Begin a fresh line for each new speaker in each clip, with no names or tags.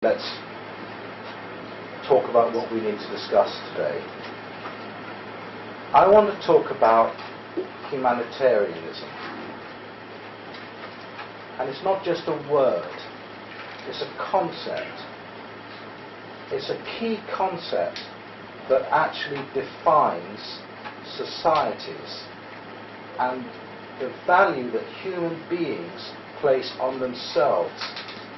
Let's talk about what we need to discuss today. I want to talk about humanitarianism. And it's not just a word, it's a concept. It's a key concept that actually defines societies and the value that human beings place on themselves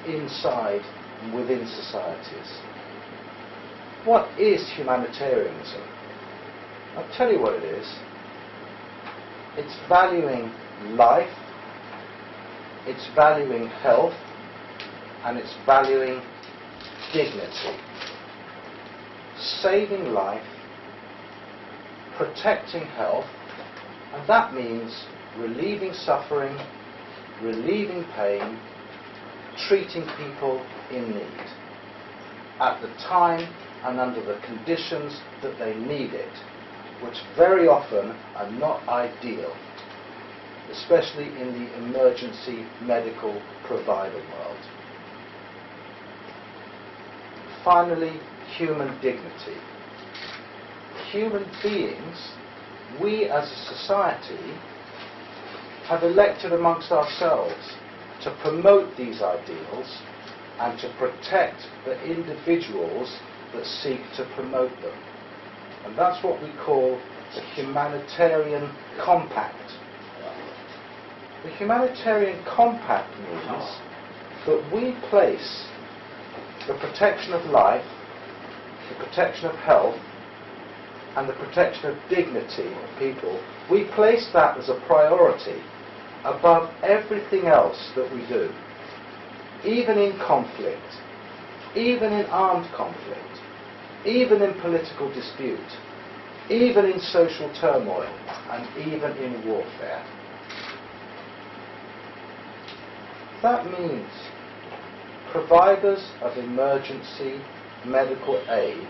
inside and within societies. What is humanitarianism? I'll tell you what it is. It's valuing life, it's valuing health, and it's valuing dignity. Saving life, protecting health, and that means relieving suffering, relieving pain, treating people in need at the time and under the conditions that they need it, which very often are not ideal, especially in the emergency medical provider world. Finally, human dignity. Human beings, we as a society, have elected amongst ourselves to promote these ideals and to protect the individuals that seek to promote them. And that's what we call the humanitarian compact. The humanitarian compact means that we place the protection of life, the protection of health, and the protection of dignity of people, we place that as a priority above everything else that we do. Even in conflict, even in armed conflict, even in political dispute, even in social turmoil, and even in warfare. That means providers of emergency medical aid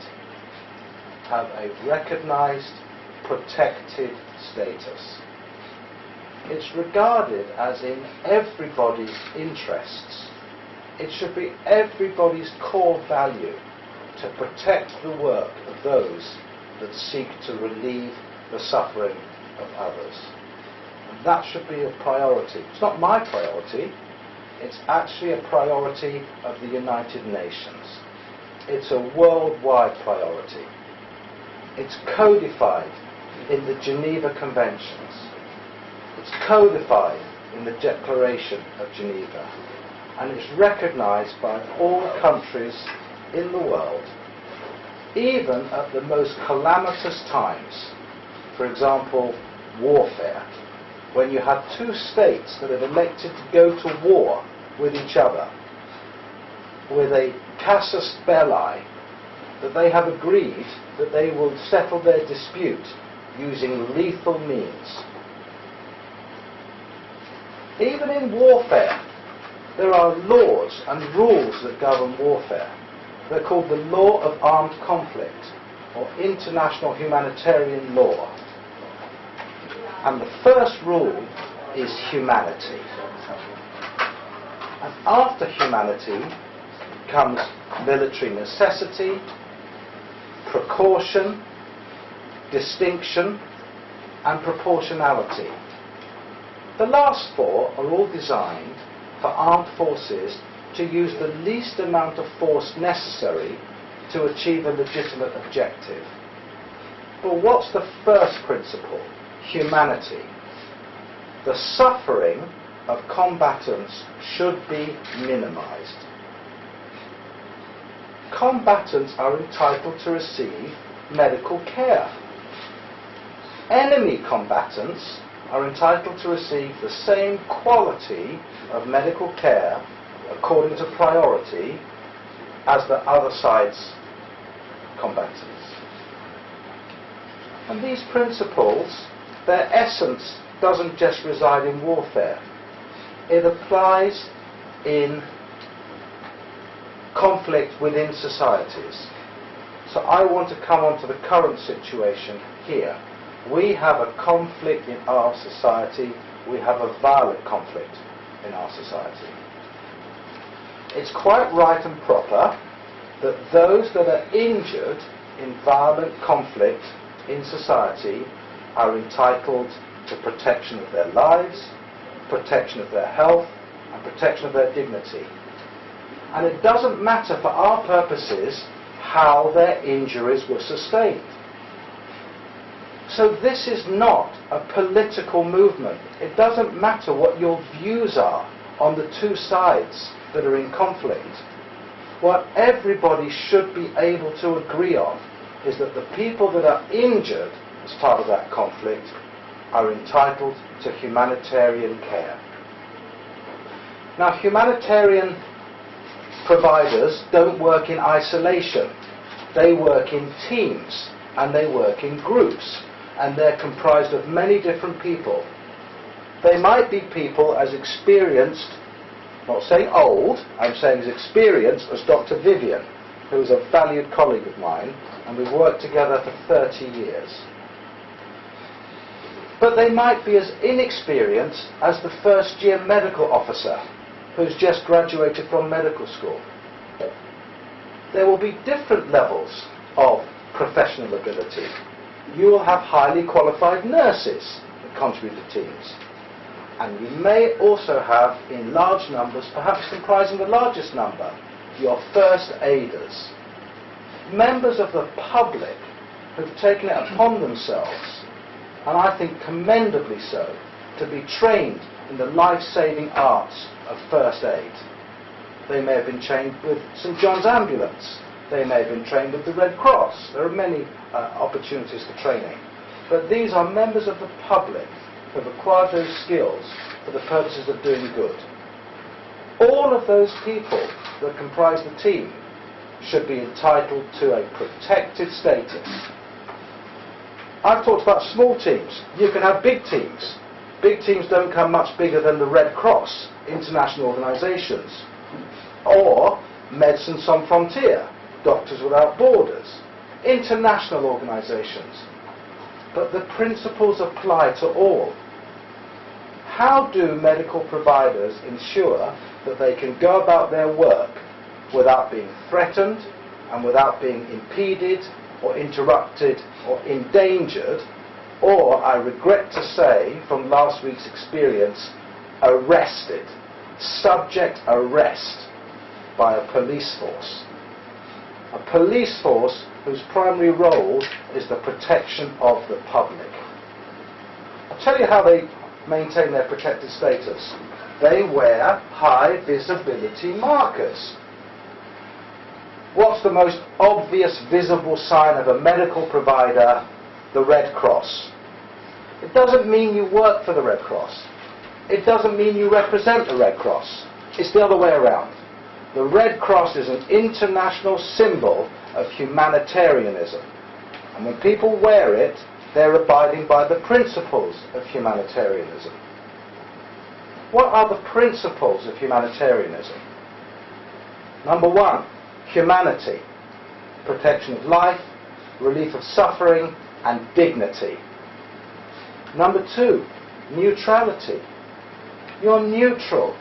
have a recognized, protected status. It's regarded as in everybody's interests. It should be everybody's core value to protect the work of those that seek to relieve the suffering of others. And that should be a priority. It's not my priority. It's actually a priority of the United Nations. It's a worldwide priority. It's codified in the Geneva Conventions. It's codified in the Declaration of Geneva. And it's recognized by all countries in the world, even at the most calamitous times. For example, warfare. When you have two states that have elected to go to war with each other, with a casus belli, that they have agreed that they will settle their dispute using lethal means. Even in warfare, there are laws and rules that govern warfare. They're called the law of armed conflict, or international humanitarian law. And the first rule is humanity. And after humanity comes military necessity, precaution, distinction, and proportionality. The last four are all designed for armed forces to use the least amount of force necessary to achieve a legitimate objective. But what's the first principle? Humanity. The suffering of combatants should be minimized. Combatants are entitled to receive medical care. Enemy combatants are entitled to receive the same quality of medical care according to priority as the other side's combatants. And these principles, their essence doesn't just reside in warfare. It applies in conflict within societies. So I want to come on to the current situation here. We have a conflict in our society. We have a violent conflict in our society. it's quite right and proper that those that are injured in violent conflict in society are entitled to protection of their lives, protection of their health, and protection of their dignity. And it doesn't matter for our purposes how their injuries were sustained. So this is not a political movement. It doesn't matter what your views are on the two sides that are in conflict. What everybody should be able to agree on is that the people that are injured as part of that conflict are entitled to humanitarian care. Now, humanitarian providers don't work in isolation. They work in teams and they work in groups, and they're comprised of many different people. They might be people as experienced, not saying old, I'm saying as experienced as Dr. Vivian, who is a valued colleague of mine, and we've worked together for 30 years. But they might be as inexperienced as the first-year medical officer who's just graduated from medical school. There will be different levels of professional ability. You will have highly qualified nurses that contribute to teams. And you may also have, in large numbers, perhaps comprising the largest number, your first aiders. Members of the public who've taken it upon themselves, and I think commendably so, to be trained in the life-saving arts of first aid. They may have been trained with St. John's Ambulance. They may have been trained with the Red Cross. There are many opportunities for training. But these are members of the public who have acquired those skills for the purposes of doing good. All of those people that comprise the team should be entitled to a protected status. I've talked about small teams. You can have big teams. Big teams don't come much bigger than the Red Cross, international organisations, or Médecins Sans Frontières, Doctors Without Borders, international organisations. But the principles apply to all. How do medical providers ensure that they can go about their work without being threatened and without being impeded or interrupted or endangered, or, I regret to say, from last week's experience, arrested, subject arrest by a police force? A police force whose primary role is the protection of the public. I'll tell you how they maintain their protected status. They wear high visibility markers. What's the most obvious visible sign of a medical provider? The Red Cross. It doesn't mean you work for the Red Cross. It doesn't mean you represent the Red Cross. It's the other way around. The Red Cross is an international symbol of humanitarianism. And when people wear it, they're abiding by the principles of humanitarianism. What are the principles of humanitarianism? Number one, humanity, protection of life, relief of suffering, and dignity. Number two, neutrality. You're neutral.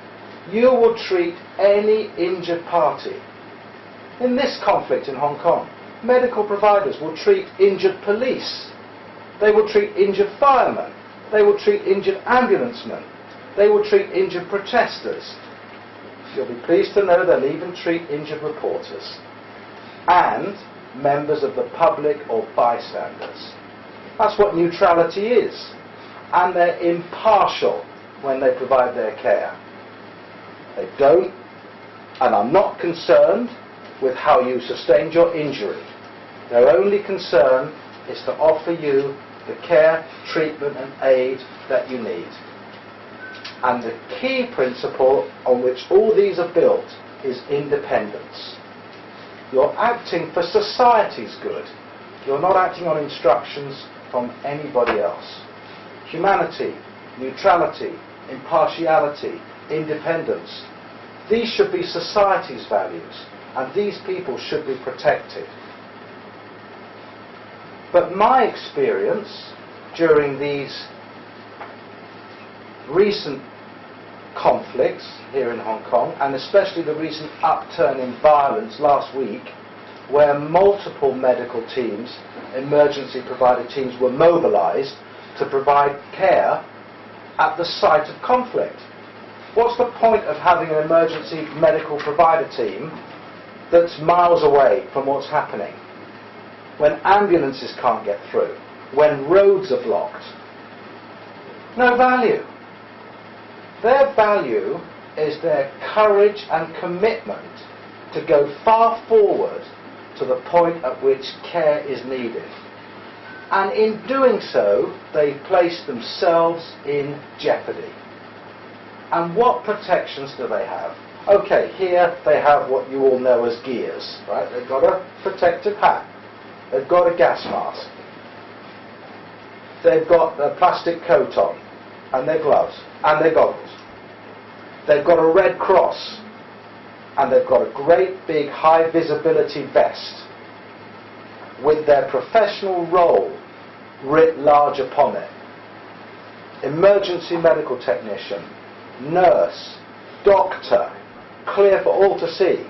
You will treat any injured party. In this conflict in Hong Kong, medical providers will treat injured police. They will treat injured firemen. They will treat injured ambulancemen. They will treat injured protesters. You'll be pleased to know they'll even treat injured reporters and members of the public or bystanders. That's what neutrality is. And they're impartial when they provide their care. They don't, and are not concerned with how you sustained your injury. Their only concern is to offer you the care, treatment and aid that you need. And the key principle on which all these are built is independence. You're acting for society's good. You're not acting on instructions from anybody else. Humanity, neutrality, impartiality, independence. These should be society's values, and these people should be protected. But my experience during these recent conflicts here in Hong Kong, and especially the recent upturn in violence last week, where multiple medical teams, emergency provider teams, were mobilized to provide care at the site of conflict. What's the point of having an emergency medical provider team that's miles away from what's happening, when ambulances can't get through, when roads are blocked? No value. Their value is their courage and commitment to go far forward to the point at which care is needed. And in doing so, they place themselves in jeopardy. And what protections do they have? Okay, here they have what you all know as gears, right? They've got a protective hat. They've got a gas mask. They've got a plastic coat on, and their gloves, and their goggles. They've got a red cross, and they've got a great big high visibility vest with their professional role writ large upon it. Emergency medical technician, nurse, doctor, clear for all to see,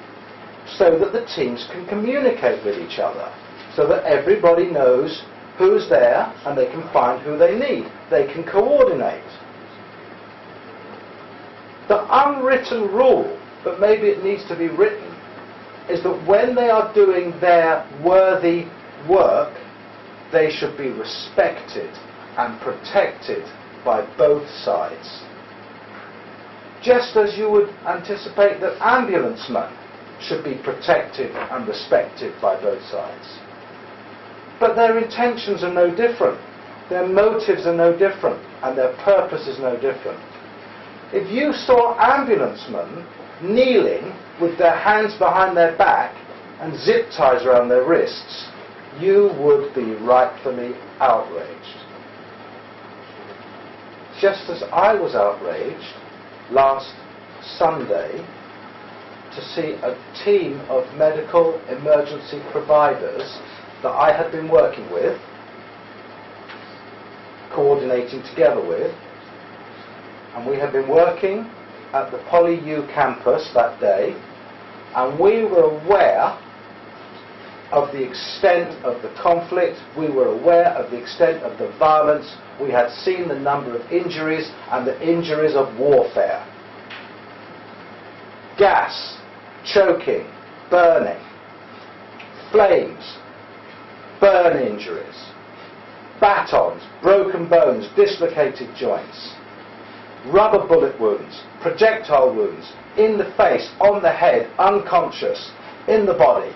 so that the teams can communicate with each other, so that everybody knows who's there and they can find who they need. They can coordinate. The unwritten rule, but maybe it needs to be written, is that when they are doing their worthy work, they should be respected and protected by both sides. Just as you would anticipate that ambulancemen should be protected and respected by both sides. But their intentions are no different, their motives are no different, and their purpose is no different. If you saw ambulancemen kneeling with their hands behind their back and zip ties around their wrists, you would be rightfully outraged. Just as I was outraged last Sunday to see a team of medical emergency providers that I had been working with, coordinating together with, and we had been working at the Poly U campus that day, and we were aware of the extent of the conflict, we were aware of the extent of the violence, we had seen the number of injuries and the injuries of warfare. Gas, choking, burning, flames, burn injuries, batons, broken bones, dislocated joints, rubber bullet wounds, projectile wounds, in the face, on the head, unconscious, in the body.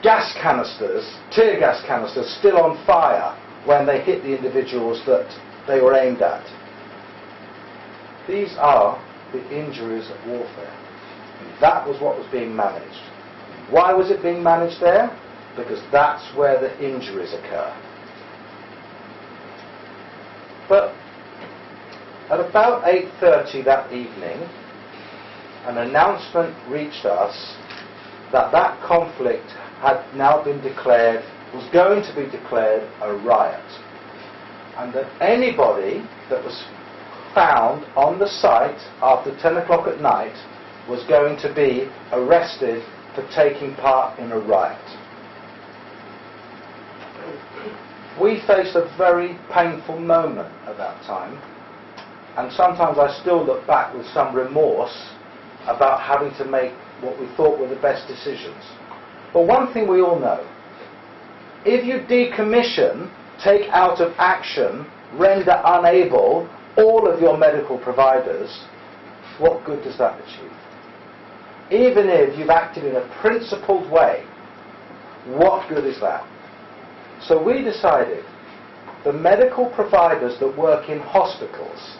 Gas canisters, tear gas canisters, still on fire when they hit the individuals that they were aimed at. These are the injuries of warfare. And that was what was being managed. Why was it being managed there? Because that's where the injuries occur. But at about 8:30 that evening, an announcement reached us that that conflict had now been declared, was going to be declared a riot, and that anybody that was found on the site after 10 o'clock at night was going to be arrested for taking part in a riot. We faced a very painful moment at that time, and sometimes I still look back with some remorse about having to make what we thought were the best decisions. But one thing we all know, if you decommission, take out of action, render unable all of your medical providers, what good does that achieve? Even if you've acted in a principled way, what good is that? So we decided the medical providers that work in hospitals,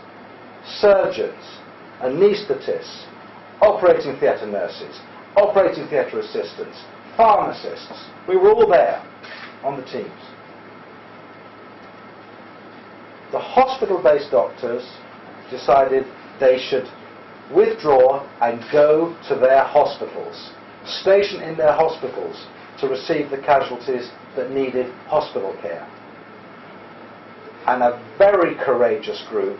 surgeons, anaesthetists, operating theatre nurses, operating theatre assistants, pharmacists, we were all there on the teams. The hospital-based doctors decided they should withdraw and go to their hospitals, station in their hospitals to receive the casualties that needed hospital care. And a very courageous group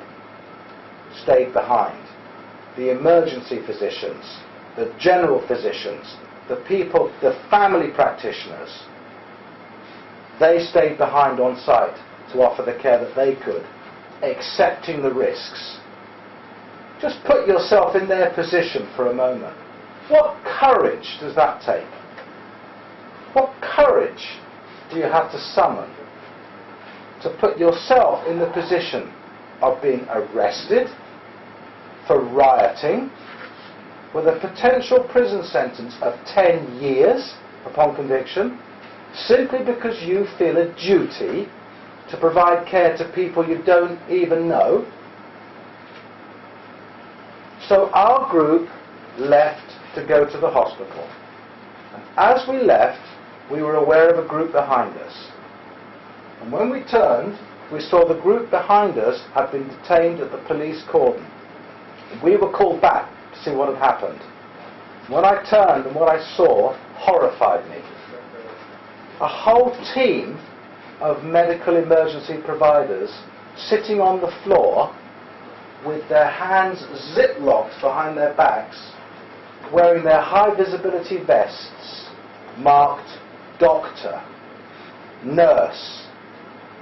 stayed behind. The emergency physicians, the general physicians, the people, the family practitioners, they stayed behind on site to offer the care that they could, accepting the risks. Just put yourself in their position for a moment. What courage does that take? What courage do you have to summon to put yourself in the position of being arrested for rioting with a potential prison sentence of 10 years upon conviction, simply because you feel a duty to provide care to people you don't even know? So our group left to go to the hospital. And as we left, we were aware of a group behind us. And when we turned, we saw the group behind us had been detained at the police cordon. We were called back to see what had happened. When I turned and what I saw horrified me. A whole team of medical emergency providers sitting on the floor with their hands zip-locked behind their backs, wearing their high visibility vests marked doctor, nurse,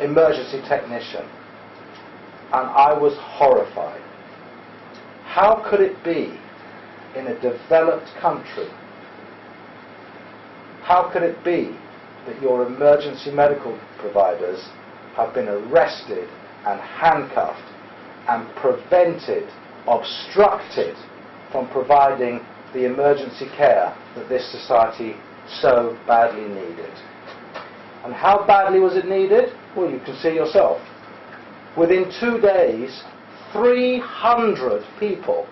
emergency technician. And I was horrified. How could it be in a developed country? How could it be that your emergency medical providers have been arrested and handcuffed and prevented, obstructed from providing the emergency care that this society so badly needed? And how badly was it needed? Well, you can see yourself. Within 2 days, 300 people,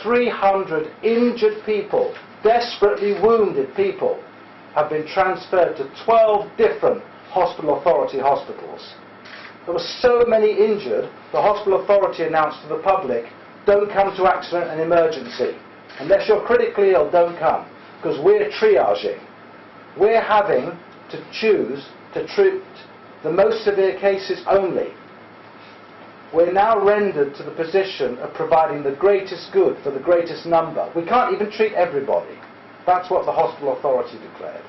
300 injured people, desperately wounded people, have been transferred to 12 different hospital authority hospitals. There were so many injured, the hospital authority announced to the public, don't come to accident and emergency. Unless you're critically ill, don't come, because we're triaging. We're having to choose to treat the most severe cases only. We're now rendered to the position of providing the greatest good for the greatest number. We can't even treat everybody. That's what the hospital authority declared.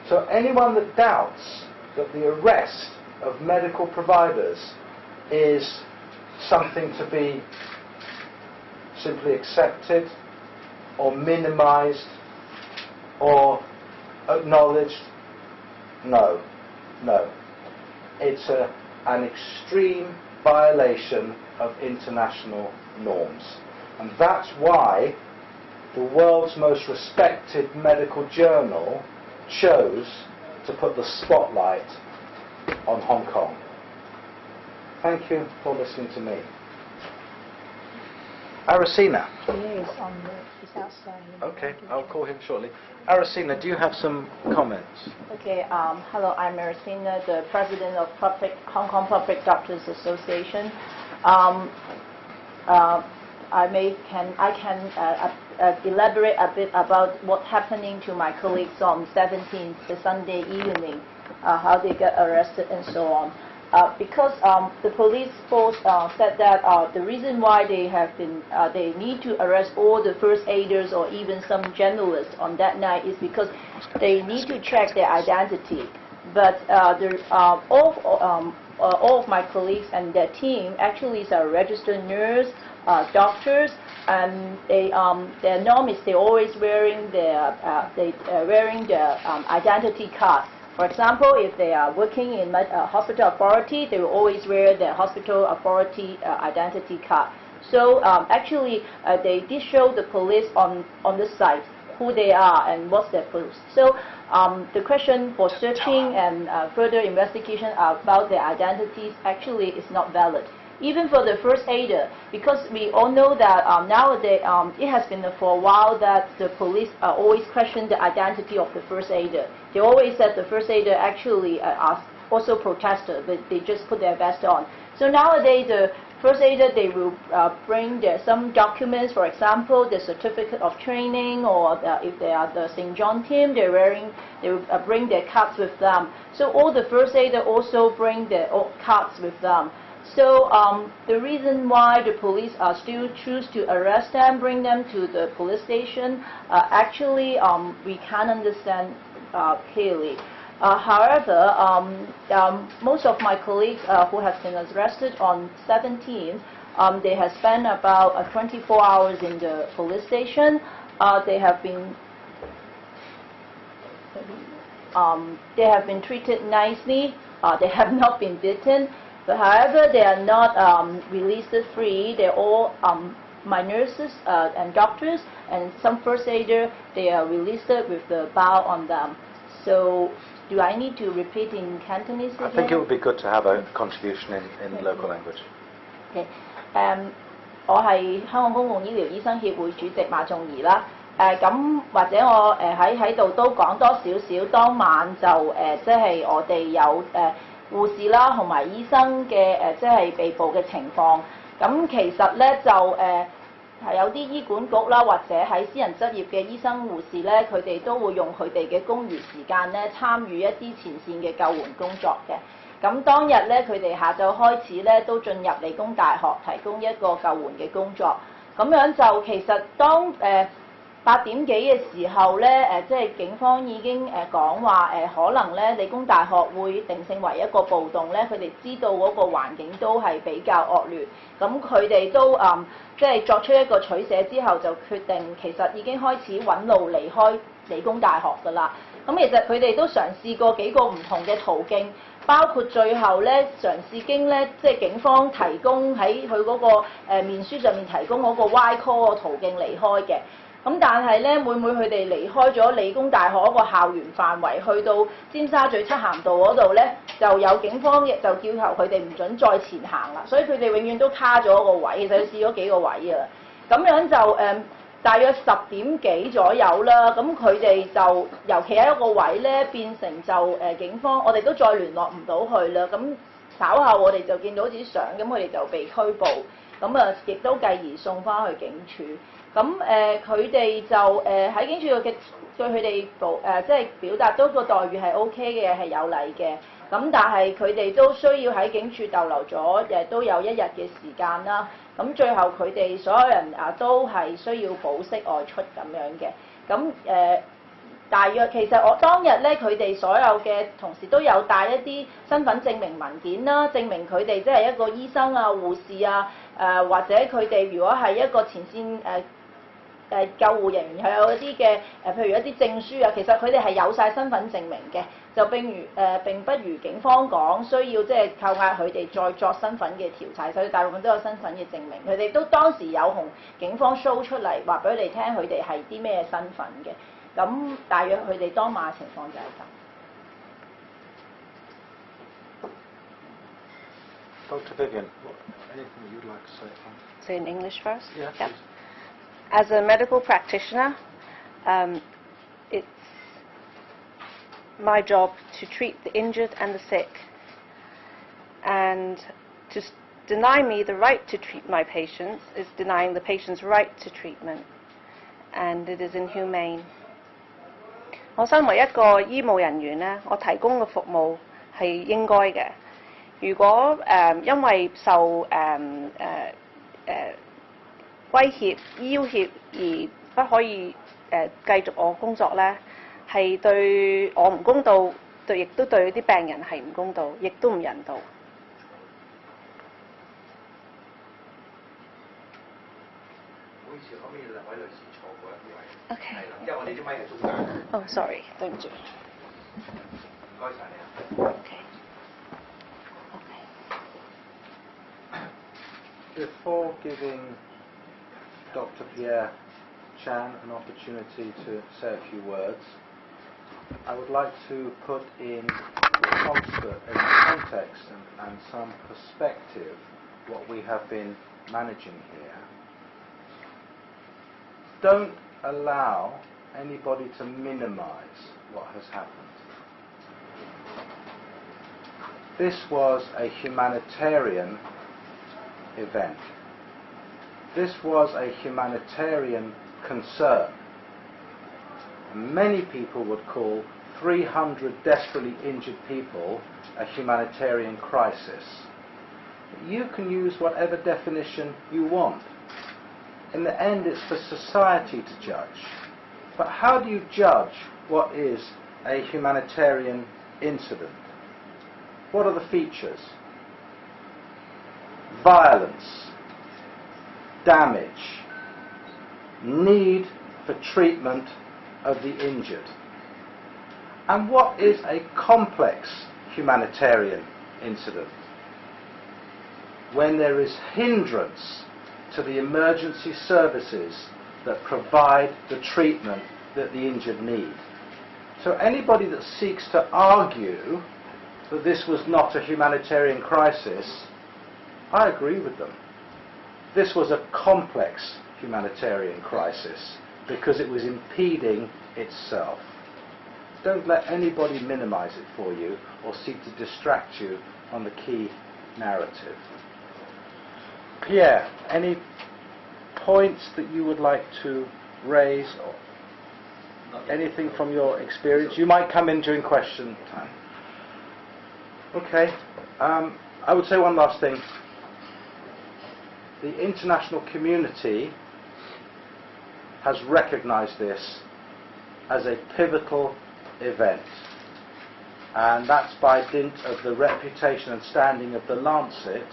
So anyone that doubts that the arrest of medical providers is something to be simply accepted or minimized or acknowledged, no. It's an extreme violation of international norms. And that's why the world's most respected medical journal chose to put the spotlight on Hong Kong. Thank you for listening to me. Aracina.
He's outside.
Okay, I'll call him shortly. Aracina, do you have some comments?
Okay, hello, I'm Aracina, the president of Hong Kong Public Doctors Association. I can elaborate a bit about what's happening to my colleagues on 17th, the Sunday evening, how they got arrested and so on. Because the police force said that the reason why they need to arrest all the first aiders or even some journalists on that night is because they need to check their identity. But all of my colleagues and their team actually is a registered nurse, doctors, and their norm is they're always wearing their identity card. For example, if they are working in a hospital authority, they will always wear their hospital authority identity card. So actually, they did show the police on the site who they are and what's their post. So the question for searching and further investigation about their identities actually is not valid. Even for the first aider, because we all know that nowadays it has been for a while that the police always question the identity of the first aider. They always said the first aider actually are also protesters, but they just put their vest on. So nowadays the first aider, they will bring some documents, for example, the certificate of training, or if they are the St. John team, they will bring their cards with them. So all the first aider also bring their cards with them. So the reason why the police still choose to arrest them, bring them to the police station, actually we can understand clearly. However, most of my colleagues who have been arrested on 17th, they have spent about 24 hours in the police station. They have been treated nicely. They have not been beaten. But however, they are not released free. They're all my nurses and doctors and some first aider. They are released with the bow on them. So, do I need to repeat in Cantonese again?
I think it would be good to have a contribution in local language.
Okay. 我係香港公共醫療醫生協會主席馬仲儀啦。咁或者我喺度都講多少少，當晚就即係我哋有護士啦同埋醫生嘅即係被捕嘅情況。咁其實咧就係有啲醫管局啦，或者喺私人執業嘅醫生護士咧，佢哋都會用佢哋嘅公餘時間咧參與一啲前線嘅救援工作嘅。咁當日咧，佢哋下晝開始咧都進入理工大學提供一個救援嘅工作。咁樣就其實當8點幾嘅時候咧，即係警方已經講話可能咧理工大學會定性為一個暴動咧，佢哋知道嗰個環境都係比較惡劣，咁佢哋都即係作出一個取捨之後，就決定其實已經開始揾路離開理工大學㗎啦。咁其實佢哋都嘗試過幾個唔同嘅途徑。包括最後咧嘗試經咧，即係警方提供喺佢嗰個面書上面提供嗰個 Y call 個途徑離開嘅。咁但係咧，每佢哋離開咗理工大學嗰個校園範圍，去到尖沙咀漆咸道嗰度咧，就有警方亦就叫求佢哋唔準再前行啦。所以佢哋永遠都卡咗個位，其實試咗幾個位啊。咁樣就大約10點幾左右啦，咁佢哋就尤其喺一個位咧，變成就警方，我哋都再聯絡唔到佢啦。咁稍後我哋就見到啲相，咁佢哋就被拘捕，咁亦都繼而送翻去警署。咁佢哋就喺警署嘅對佢哋即係表達到個待遇係 OK 嘅，係有禮嘅。咁但係佢哋都需要喺警署逗留咗都有1日嘅時間啦。咁最後佢哋所有人都係需要保釋外出咁樣嘅。咁大約其實我當日咧，佢哋所有嘅同事都有帶一啲身份證明文件啦，證明佢哋即係一個醫生啊、護士啊，或者佢哋如果係一個前線救護人員，係有一啲嘅譬如一啲證書啊，其實佢哋係有晒身份證明嘅，就並不如警方講需要即係扣押佢哋再作身份嘅調查，所以大部分都有身份嘅證明。佢哋都當時有同警方 show 出嚟，話俾佢哋聽佢哋係啲咩身份嘅。咁大約佢哋當晚嘅情況就係咁。
Dr. Vivian, anything you'd like to say?
Say in English first?
Yeah.
Yep. As a medical practitioner, it's my job to treat the injured and the sick. And to deny me the right to treat my patients is denying the patient's right to treatment. And it is inhumane. 我身為一個醫務人員咧，我提供嘅服務係應該嘅。如果因為受威脅、要挾而不可以繼續我工作咧，係對我唔公道，亦都對啲病人係唔公道，亦都唔人道。
唔好意思，可唔可以兩位女士坐過一位？
OK。
係啦，因為我哋啲咪喺中間。
Oh, sorry，對唔住。
唔該晒你啊。
OK。
Before giving Dr. Pierre Chan an opportunity to say a few words, I would like to put in context and some perspective what we have been managing here. Don't allow anybody to minimize what has happened. This was a humanitarian event. This was a humanitarian concern. Many people would call 300 desperately injured people a humanitarian crisis. You can use whatever definition you want. In the end, it's for society to judge. But how do you judge what is a humanitarian incident? What are the features? Violence, damage, need for treatment of the injured. And what is a complex humanitarian incident? When there is hindrance to the emergency services that provide the treatment that the injured need. So anybody that seeks to argue that this was not a humanitarian crisis, I agree with them. This was a complex humanitarian crisis because it was impeding itself. Don't let anybody minimize it for you or seek to distract you on the key narrative. Pierre, any points that you would like to raise or anything from your experience? You might come in during question time. Okay. I would say one last thing. The international community has recognized this as a pivotal event, and that's by dint of the reputation and standing of the Lancet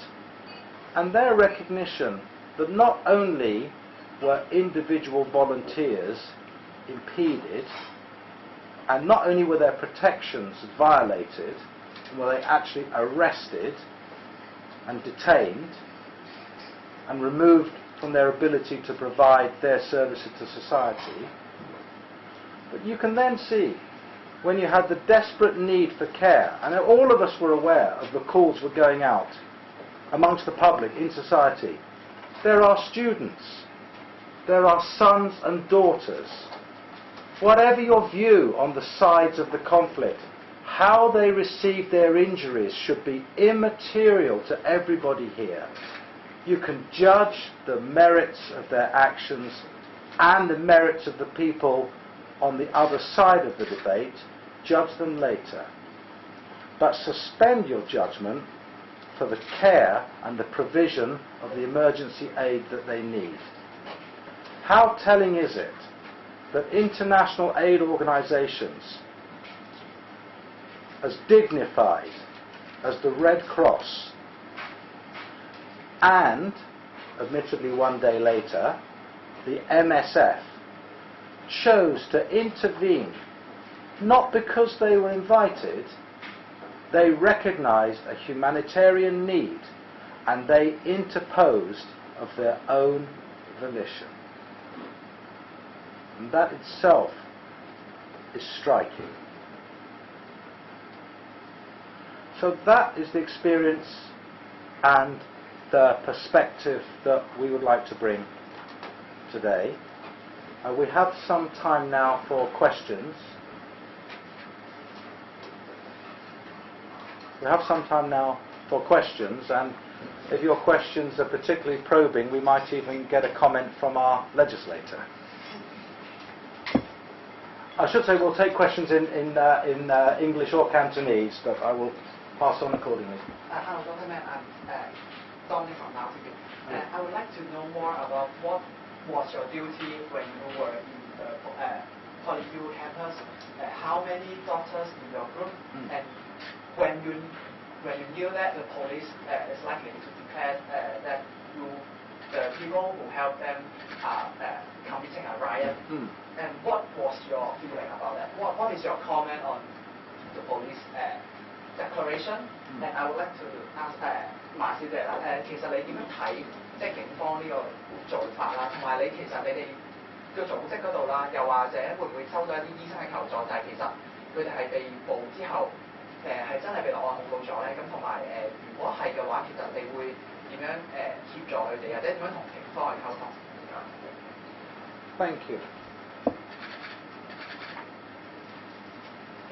and their recognition that not only were individual volunteers impeded, and not only were their protections violated, were they actually arrested and detained and removed from their ability to provide their services to society, but you can then see when you had the desperate need for care, and all of us were aware of the calls were going out amongst the public in society. There are students, there are sons and daughters. Whatever your view on the sides of the conflict, how they receive their injuries should be immaterial to everybody here. You can judge the merits of their actions and the merits of the people on the other side of the debate. Judge them later. But suspend your judgment for the care and the provision of the emergency aid that they need. How telling is it that international aid organizations as dignified as the Red Cross and, admittedly one day later, the MSF chose to intervene not because they were invited. They recognized a humanitarian need and they interposed of their own volition. And that itself is striking. So that is the experience and the perspective that we would like to bring today. We have some time now for questions. We have some time now for questions, and if your questions are particularly probing, we might even get a comment from our legislator. I should say we'll take questions in English or Cantonese, but I will pass on accordingly.
Hello, Dr. Mann. I'm Dominic from Now TV. I would like to know more about what was your duty when you were in the Polyview campus. How many doctors in your group, and when you knew that the police is likely to declare that the people who helped them are committing a riot, and what was your feeling about that? What is your comment on the police declaration? And I would like to ask 馬小姐啦，其實你點樣睇即係警方呢個做法啦？同埋其實你哋個組織嗰度啦，又或者會唔會收到一啲醫生嘅求助，就係其實佢哋係被捕之後係真係被落案控告咗咧？咁同埋如果係嘅話，其實你會點樣協助佢哋，或者點樣同警方去溝通
？Thank you.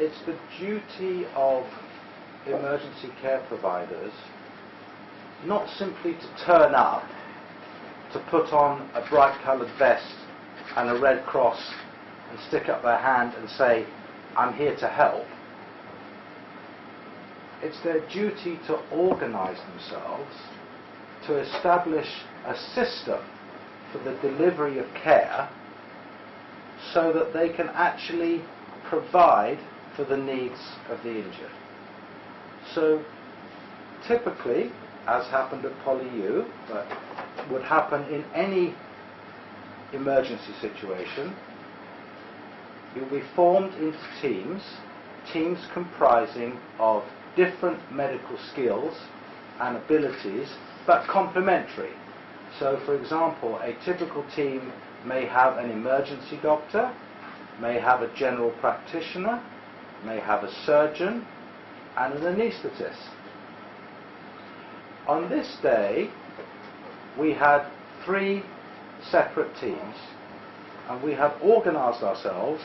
It's the duty of emergency care providers not simply to turn up, to put on a bright-coloured vest and a red cross and stick up their hand and say, I'm here to help. it's their duty to organise themselves to establish a system for the delivery of care so that they can actually provide for the needs of the injured. So typically, as happened at PolyU, but would happen in any emergency situation, you'll be formed into teams comprising of different medical skills and abilities, but complementary. So, for example, a typical team may have an emergency doctor, may have a general practitioner, may have a surgeon, and an anaesthetist. On this day, we had 3 separate teams, and we had organised ourselves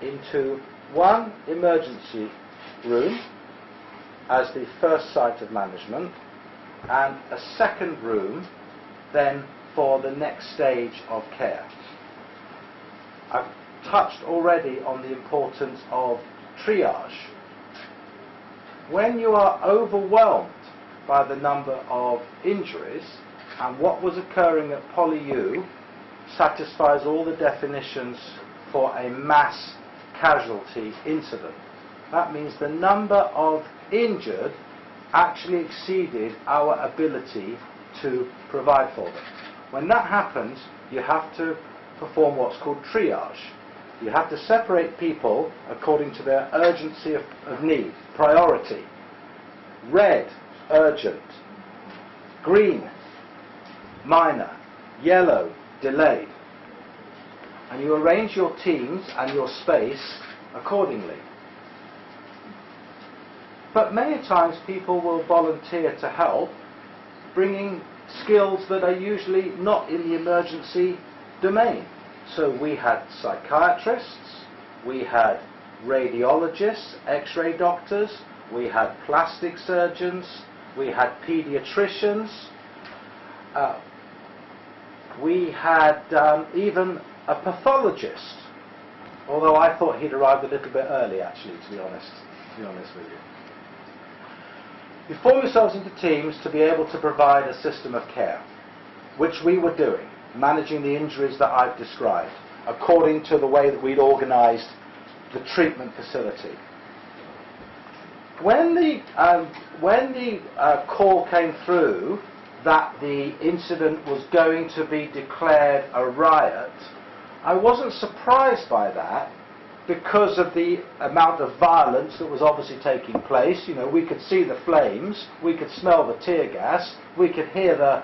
into one emergency room as the first site of management, and a second room then for the next stage of care. I've touched already on the importance of triage. When you are overwhelmed by the number of injuries, and what was occurring at PolyU satisfies all the definitions for a mass casualty incident. That means the number of injured actually exceeded our ability to provide for them. When that happens, you have to perform what's called triage. You have to separate people according to their urgency of need, priority. Red, urgent. Green, minor. Yellow, delayed. And you arrange your teams and your space accordingly. But many times people will volunteer to help, bringing skills that are usually not in the emergency domain. So we had psychiatrists, we had radiologists, x-ray doctors, we had plastic surgeons, we had paediatricians, we had even a pathologist, although I thought he'd arrived a little bit early actually, to be honest with you. You form yourselves into teams to be able to provide a system of care, which we were doing, managing the injuries that I've described, according to the way that we'd organised the treatment facility. When the call came through that the incident was going to be declared a riot, I wasn't surprised by that because of the amount of violence that was obviously taking place. You know, we could see the flames, we could smell the tear gas, we could hear the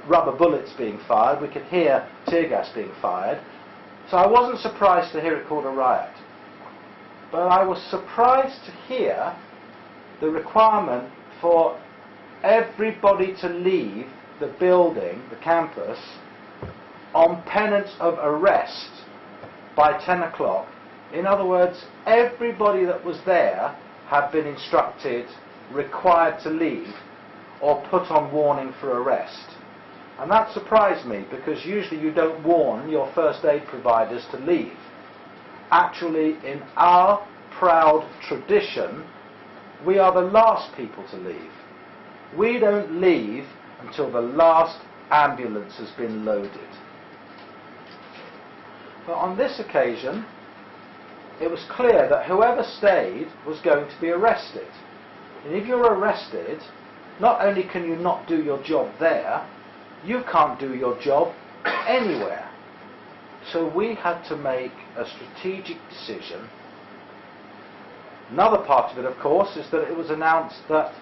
rubber bullets being fired, we could hear tear gas being fired. So I wasn't surprised to hear it called a riot. But I was surprised to hear the requirement for everybody to leave the building, the campus, on penance of arrest by 10 o'clock. In other words, everybody that was there had been instructed, required to leave, or put on warning for arrest. And that surprised me, because usually you don't warn your first aid providers to leave. Actually, in our proud tradition, we are the last people to leave. We don't leave until the last ambulance has been loaded. But on this occasion, it was clear that whoever stayed was going to be arrested. And if you're arrested, not only can you not do your job there, you can't do your job anywhere. So we had to make a strategic decision. Another part of it, of course, is that it was announced that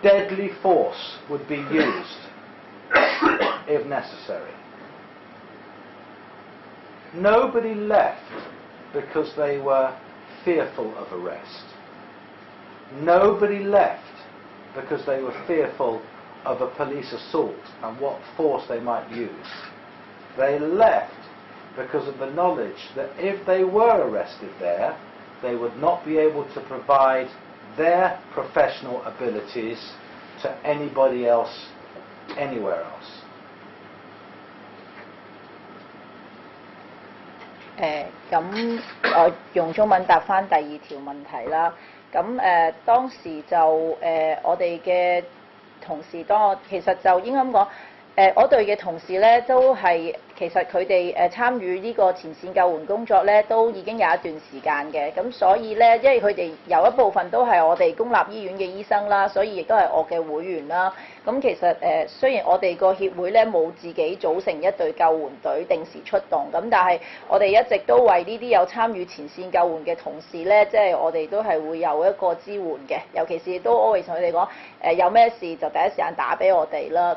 deadly force would be used if necessary. Nobody left because they were fearful of arrest. Nobody left because they were fearful of a police assault and what force they might use. They left because of the knowledge that if they were arrested there, they would not be able to provide their professional abilities to anybody else, anywhere else.
咁我用中文答翻第二條問題啦。咁當時就我哋嘅同事其實就應該咁講，我隊嘅同事咧都係其實佢哋參與呢個前線救援工作咧都已經有一段時間嘅，咁所以咧因為佢哋有一部分都係我哋公立醫院嘅醫生啦，所以亦都係我嘅會員啦。咁其實雖然我哋個協會咧冇自己組成一隊救援隊定時出動，咁但係我哋一直都為呢啲有參與前線救援嘅同事咧，即係我哋都係會有一個支援嘅，尤其是都 always 同佢哋講有咩事就第一時間打俾我哋啦。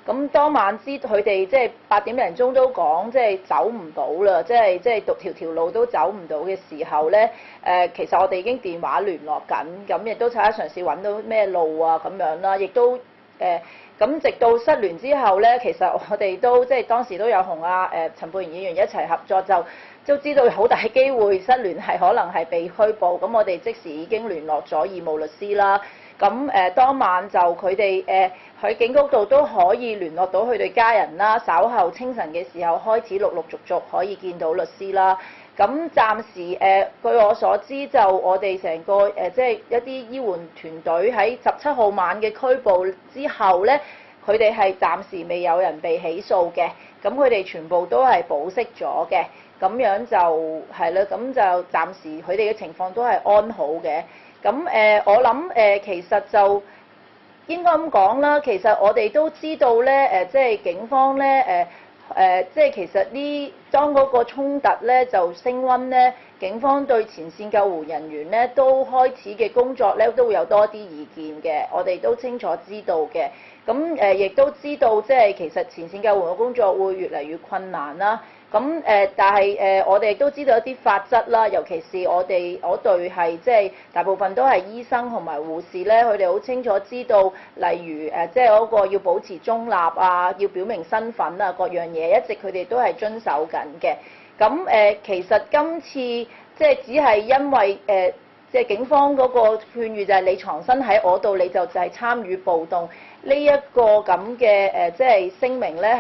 咁當晚佢哋即係8點零鐘都講即係走唔到啦，即係條路都走唔到嘅時候咧，其實我哋已經電話聯絡緊，咁亦都睇下嘗試揾到咩路啊咁樣啦，亦都咁直到失聯之後咧，其實我哋都即係當時都有同陳沛然議員一齊合作，就都知道好大機會失聯係可能係被拘捕，咁我哋即時已經聯絡咗義務律師啦。咁當晚就佢哋喺警局度都可以聯絡到佢哋家人啦，稍後清晨嘅時候開始陸陸續續可以見到律師啦。咁暫時據我所知，就我哋成個即係一啲醫援團隊喺17號晚嘅拘捕之後咧，佢哋係暫時未有人被起訴嘅，咁佢哋全部都係保釋咗嘅，咁樣就係啦，咁就暫時佢哋嘅情況都係安好嘅。咁我諗其實就應該咁講啦，其實我哋都知道咧即係警方咧即係其實當嗰個衝突咧就升溫咧，警方對前線救護人員咧都開始嘅工作咧都會有多啲意見嘅，我哋都清楚知道嘅。咁亦都知道即係其實前線救援嘅工作會越嚟越困難啦。咁但係我哋亦都知道一啲法則啦，尤其是我隊係即係大部分都係醫生同埋護士咧，佢哋好清楚知道，例如即係嗰個要保持中立啊，要表明身份啊，各樣嘢一直佢哋都係遵守緊嘅。咁其實今次即係只係因為即係警方嗰個勸喻就係你藏身喺我度，你就係參與暴動。呢一個咁嘅即係聲明咧，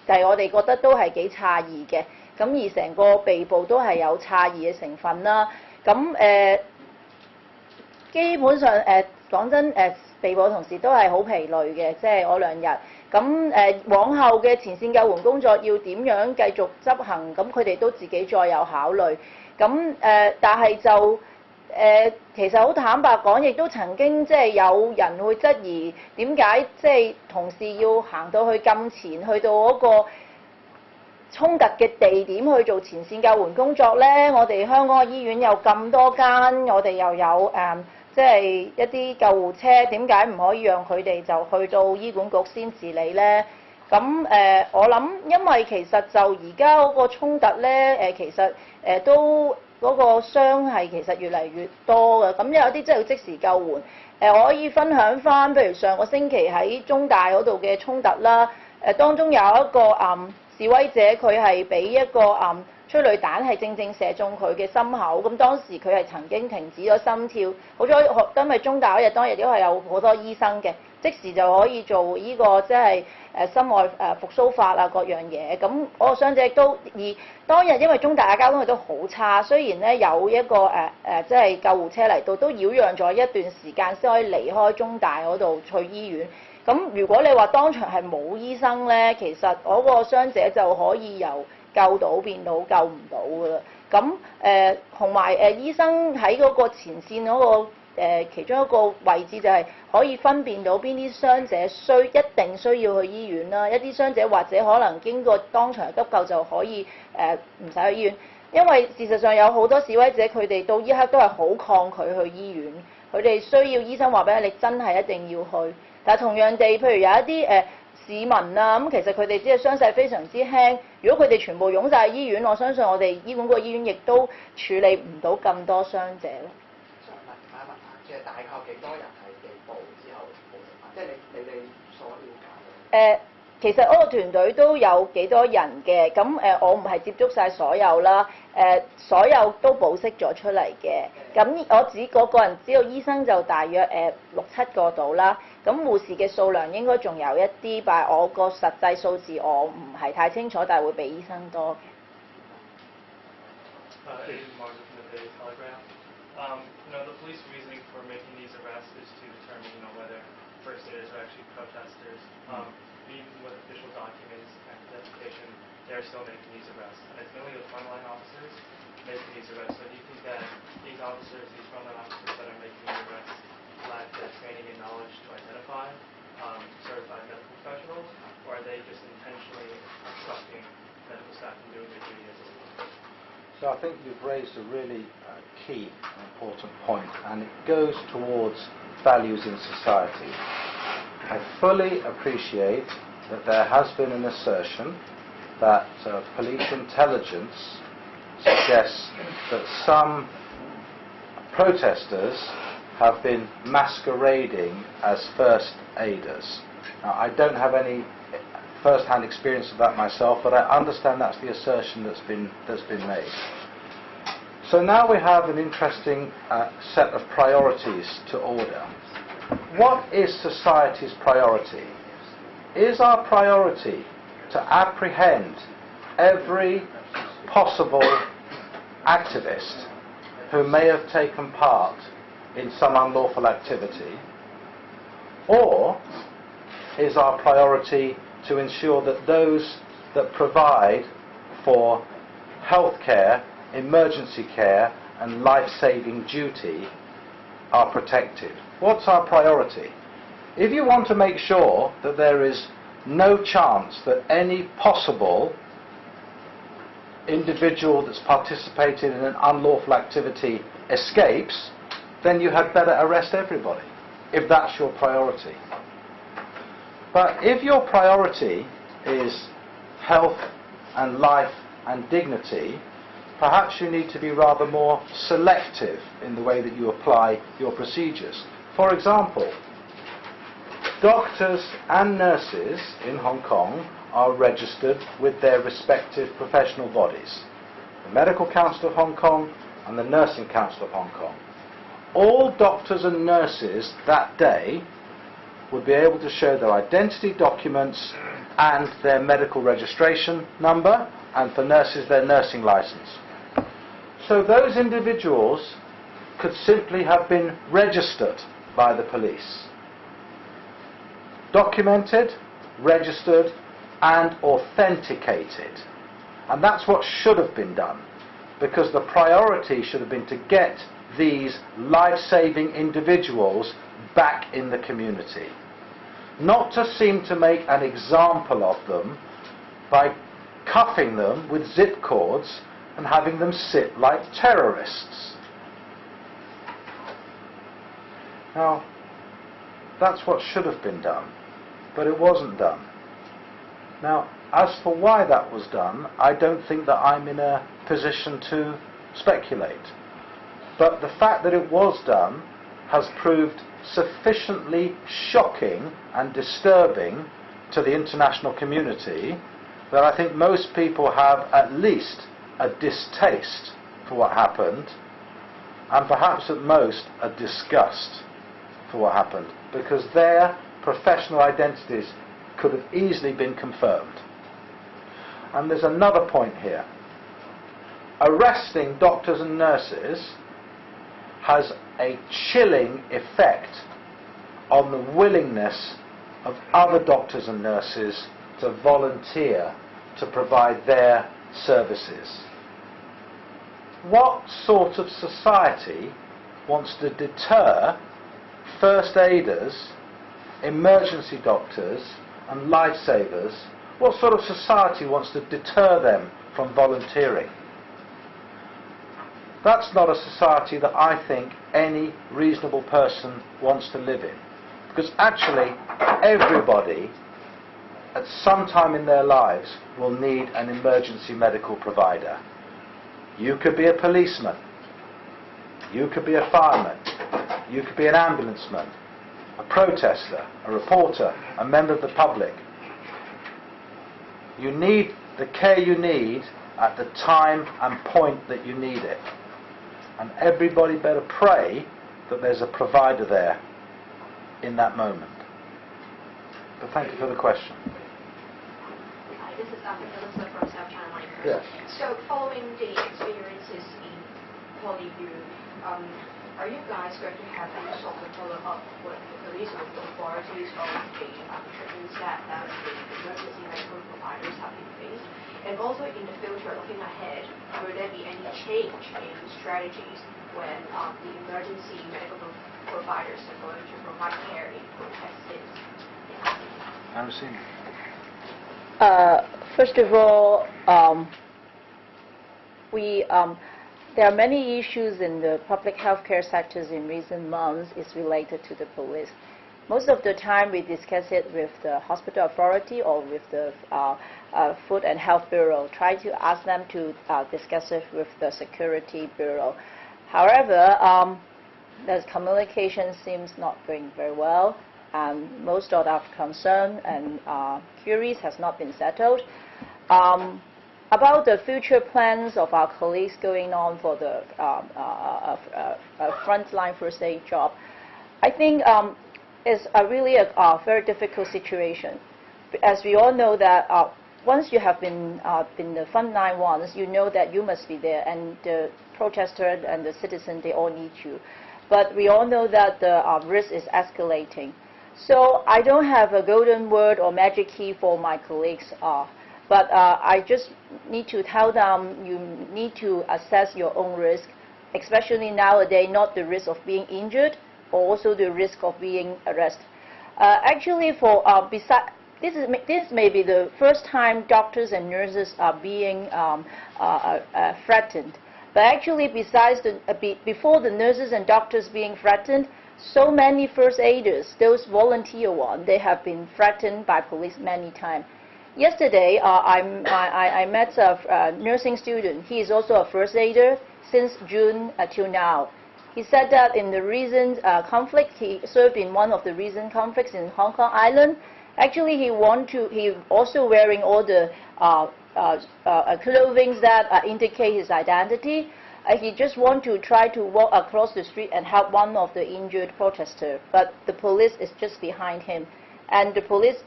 就係我哋覺得都係幾詫異嘅。咁而成個被捕都係有詫異嘅成分啦。咁基本上講真被捕同事都係好疲累嘅，即係我2日。咁往後嘅前線救援工作要點樣繼續執行，咁佢哋都自己再有考慮。咁但係就其實好坦白講，亦都曾經即係有人會質疑點解即係同事要行到去咁前，去到嗰個衝突嘅地點去做前線救援工作咧？我哋香港嘅醫院有咁多間，我哋又有即係一啲救護車，點解唔可以讓佢哋就去到醫管局先治理咧？咁我諗，因為其實就而家嗰個衝突咧，其實都嗰個傷係其實越嚟越多嘅，咁有啲真係要即時救援。我可以分享翻，譬如上個星期喺中大嗰度嘅衝突啦，當中有一個示威者，佢係俾一個催淚彈係正正射中佢嘅心口，咁當時佢係曾經停止咗心跳。好彩因為中大嗰日當日都係有好多醫生嘅，即時就可以做呢個即係心外復甦法啊各樣嘢。咁嗰個傷者都而當日因為中大嘅交通亦都好差，雖然咧有一個即係救護車嚟到，都擾攘咗一段時間先可以離開中大嗰度去醫院。咁如果你話當場係冇醫生咧，其實嗰個傷者就可以由救到變到救唔到㗎啦。咁同埋醫生喺嗰個前線嗰個其中一個位置就係可以分辨到邊啲傷者一定需要去醫院啦，一啲傷者或者可能經過當場急救就可以唔使去醫院。因為事實上有好多示威者佢哋到依刻都係好抗拒去醫院，佢哋需要醫生話俾你真係一定要去。但係同樣地，譬如有一啲市民啊，咁其實佢哋只係傷勢非常之輕，如果佢哋全部湧晒醫院，我相信我哋醫管局醫院亦都處理唔到咁多傷者咯。
想問下，即係大概幾多人係被捕之後保釋翻？即係你哋所了解。
其實嗰個團隊都有幾多人嘅，咁我唔係接觸晒所有啦，所有都保釋咗出嚟嘅。咁我個人知道醫生就大約6-7個到啦，咁護士嘅數量應該仲有一啲，但係我個實際數字我唔係太清楚，但係會比醫生多嘅。
The police reasoning for making these arrests is to determine, whether first aiders are actually protesters. Even with official documents and identification, they're still making these arrests. And it's mainly the frontline officers making these arrests. So do you think that these officers, these frontline officers that are making the arrests, lack the training and knowledge to identify certified medical professionals, or are they just intentionally obstructing medical staff from doing their duty as well?
So I think you've raised a really key and important point, and it goes towards values in society. I fully appreciate that there has been an assertion that police intelligence suggests that some protesters have been masquerading as first aiders. Now, I don't have any first-hand experience of that myself, but I understand that's the assertion that's been made. So now we have an interesting set of priorities to order. What is society's priority? Is our priority to apprehend every possible activist who may have taken part in some unlawful activity? Or is our priority to ensure that those that provide for health care, emergency care and life-saving duty are protected? What's our priority? If you want to make sure that there is no chance that any possible individual that's participated in an unlawful activity escapes, then you had better arrest everybody, if that's your priority. But if your priority is health and life and dignity, perhaps you need to be rather more selective in the way that you apply your procedures. For example, doctors and nurses in Hong Kong are registered with their respective professional bodies, the Medical Council of Hong Kong and the Nursing Council of Hong Kong. All doctors and nurses that day would be able to show their identity documents and their medical registration number, and for nurses their nursing license. So those individuals could simply have been registered by the police. Documented, registered and authenticated. And that's what should have been done, because the priority should have been to get these life-saving individuals back in the community. Not to seem to make an example of them by cuffing them with zip cords and having them sit like terrorists. Now, that's what should have been done, but it wasn't done. Now, as for why that was done, I don't think that I'm in a position to speculate. But the fact that it was done has proved sufficiently shocking and disturbing to the international community that I think most people have at least a distaste for what happened, and perhaps at most a disgust for what happened, because their professional identities could have easily been confirmed. And there's another point here. Arresting doctors and nurses has a chilling effect on the willingness of other doctors and nurses to volunteer to provide their services. What sort of society wants to deter first aiders, emergency doctors and lifesavers? What sort of society wants to deter them from volunteering? That's not a society that I think any reasonable person wants to live in. Because actually, everybody at some time in their lives will need an emergency medical provider. You could be a policeman. You could be a fireman. You could be an ambulanceman, a protester, a reporter, a member of the public. You need the care you need at the time and point that you need it. And everybody better pray that there's a provider there in that moment. But thank you for the question.
Hi, this is Dr. Melissa from South Carolina.
Yes.
So following the experiences in point of view, are you guys going to have any sort of follow-up with the police or the authorities on the treatments that the emergency medical providers have been faced? And also in the future, looking ahead, will there be any change in strategies when the emergency medical providers are going to provide care in protest states?
First of all, there are many issues in the public healthcare sectors in recent months is related to the police. Most of the time we discuss it with the hospital authority or with the Food and Health Bureau, try to ask them to discuss it with the Security Bureau. However, the communication seems not going very well, and most of our concern and queries has not been settled. About the future plans of our colleagues going on for the frontline first aid job, I think it's really a very difficult situation. As we all know that once you have been in the frontline ones, you know that you must be there, and the protesters and the citizens, they all need you. But we all know that the risk is escalating. So I don't have a golden word or magic key for my colleagues, but I just need to tell them you need to assess your own risk, especially nowadays, not the risk of being injured, or also the risk of being arrested. Actually, for this may be the first time doctors and nurses are being threatened. But actually, besides before the nurses and doctors being threatened, so many first aiders, those volunteer ones, they have been threatened by police many times. Yesterday, I met a nursing student. He is also a first aider since June till now. He said that in the recent conflict, he served in one of the recent conflicts in Hong Kong Island. Actually, he also wearing all the clothing that indicate his identity. He just want to try to walk across the street and help one of the injured protesters, but the police is just behind him, and the police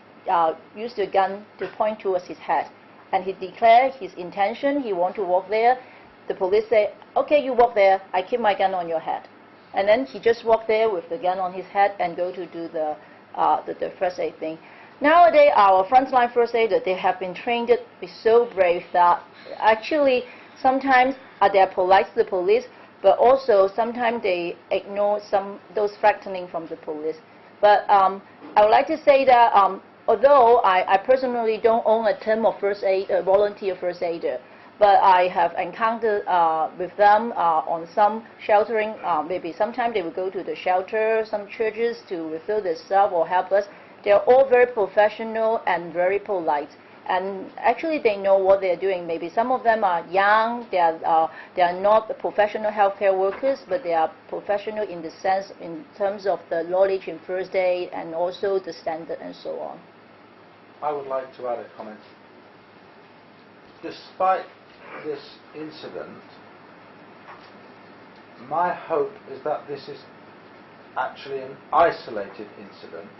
used a gun to point towards his head, and he declared his intention. He want to walk there. The police say, "Okay, you walk there. I keep my gun on your head," and then he just walked there with the gun on his head and go to do the first aid thing. Nowadays, our frontline first aiders, they have been trained to be so brave that actually sometimes they are polite to the police, but also sometimes they ignore those threatening from the police. But I would like to say that although I personally don't own a team of volunteer first aider, but I have encountered with them on some sheltering. Maybe sometimes they will go to the shelter, some churches to refill their stuff or help us. They are all very professional and very polite. And actually, they know what they're doing. Maybe some of them are young. They are not professional healthcare workers, but they are professional in the sense, in terms of the knowledge in first aid and also the standard and so on.
I would like to add a comment. Despite this incident, my hope is that this is actually an isolated incident,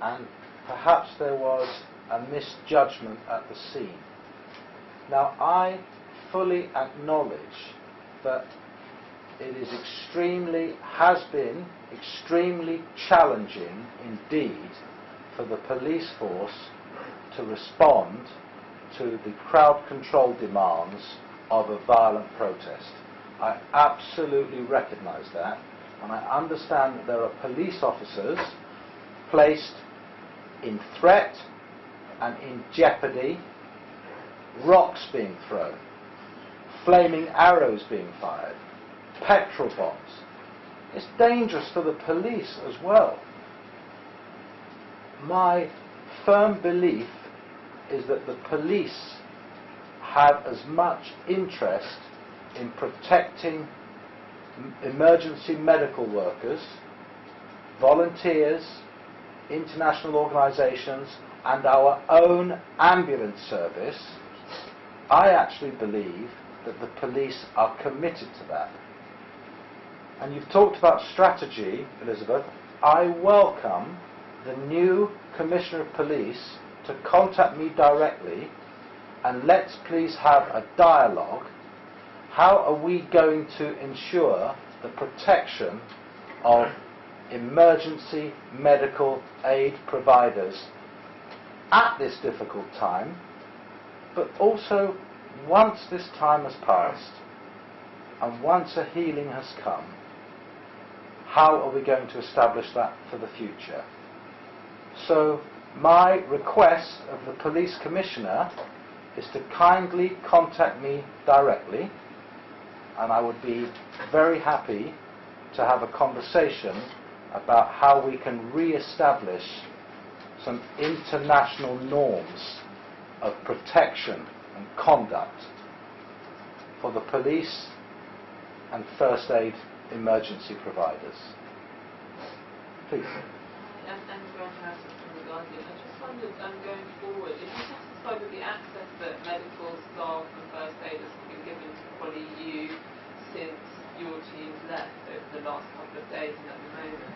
and perhaps there was a misjudgment at the scene. Now, I fully acknowledge that it is has been extremely challenging indeed for the police force to respond to the crowd control demands of a violent protest. I absolutely recognize that, and I understand that there are police officers placed in threat and in jeopardy, rocks being thrown, flaming arrows being fired, petrol bombs. It's dangerous for the police as well. My firm belief is that the police have as much interest in protecting emergency medical workers, volunteers, international organizations, and our own ambulance service. I actually believe that the police are committed to that. And you've talked about strategy, Elizabeth. I welcome the new Commissioner of Police to contact me directly, and let's please have a dialogue how are we going to ensure the protection of emergency medical aid providers at this difficult time, but also once this time has passed and once a healing has come, how are we going to establish that for the future? So my request of the police commissioner is to kindly contact me directly, and I would be very happy to have a conversation about how we can re-establish some international norms of protection and conduct for the police and first aid emergency providers. Please.
I'm going to ask from the Guardian. I just wondered, going forward, if you're satisfied with the access that medical staff and first aiders have been given to PolyU since your team's left over the last couple of days and at the moment,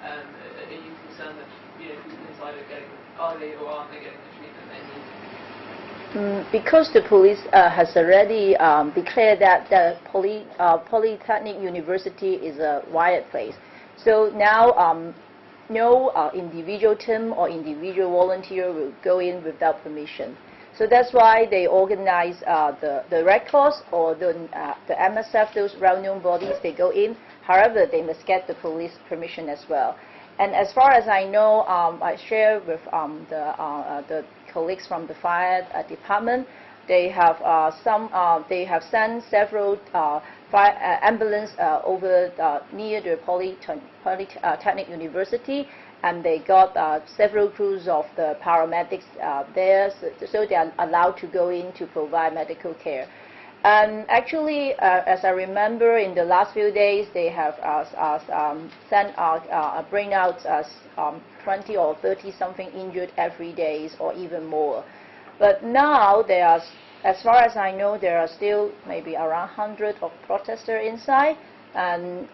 are you concerned that people inside are they or aren't they getting the treatment they need?
Because the police has already declared that the Polytechnic University is a riot place, so now no individual team or individual volunteer will go in without permission. So that's why they organize the Red Cross or the MSF, those well-known bodies, they go in. However, they must get the police permission as well. And as far as I know, I share with the colleagues from the fire department. They have they have sent several fire ambulance over near the Polytechnic University, and they got several crews of the paramedics there, so they are allowed to go in to provide medical care. And actually, as I remember, in the last few days, they have bring out 20 or 30 something injured every day, or even more. But now there are, as far as I know, there are still maybe around 100 of protesters inside, and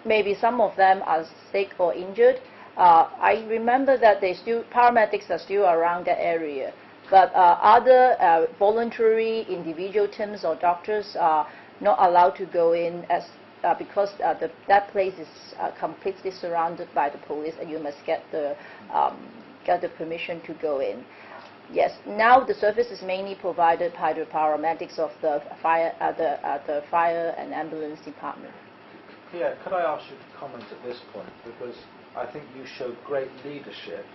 maybe some of them are sick or injured. I remember that paramedics are still around that area. But other voluntary individual teams or doctors are not allowed to go in because that place is completely surrounded by the police, and you must get the permission to go in. Yes, now the service is mainly provided by the paramedics of the fire and ambulance department.
Yeah, could I ask you to comment at this point, because I think you showed great leadership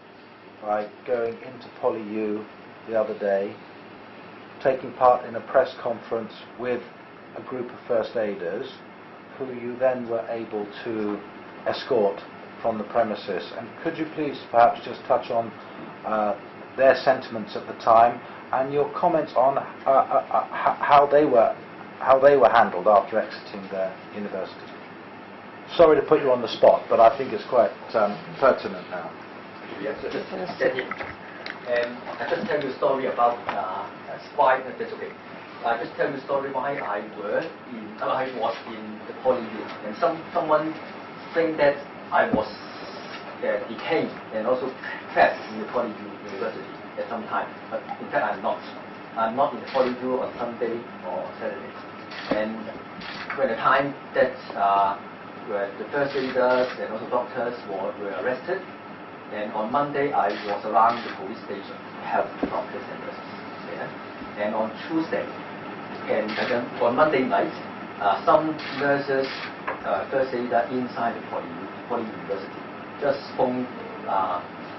by going into PolyU the other day, taking part in a press conference with a group of first aiders who you then were able to escort from the premises. And could you please perhaps just touch on their sentiments at the time and your comments on how they were handled after exiting their university? Sorry to put you on the spot, but I think it's quite pertinent now.
Yes, I just tell you a story about why. That's okay. I just tell you a story why I was in the PolyU, and someone think that I was detained and also trapped in the PolyU University at some time, but in fact I'm not. I'm not in the PolyU on Sunday or Saturday. And when the time that where the first aiders and also doctors were arrested. And on Monday, I was around the police station to help the doctors and nurses. Yeah? And on Tuesday, and then on Monday night, some nurses, first aider inside the Poly University, just phoned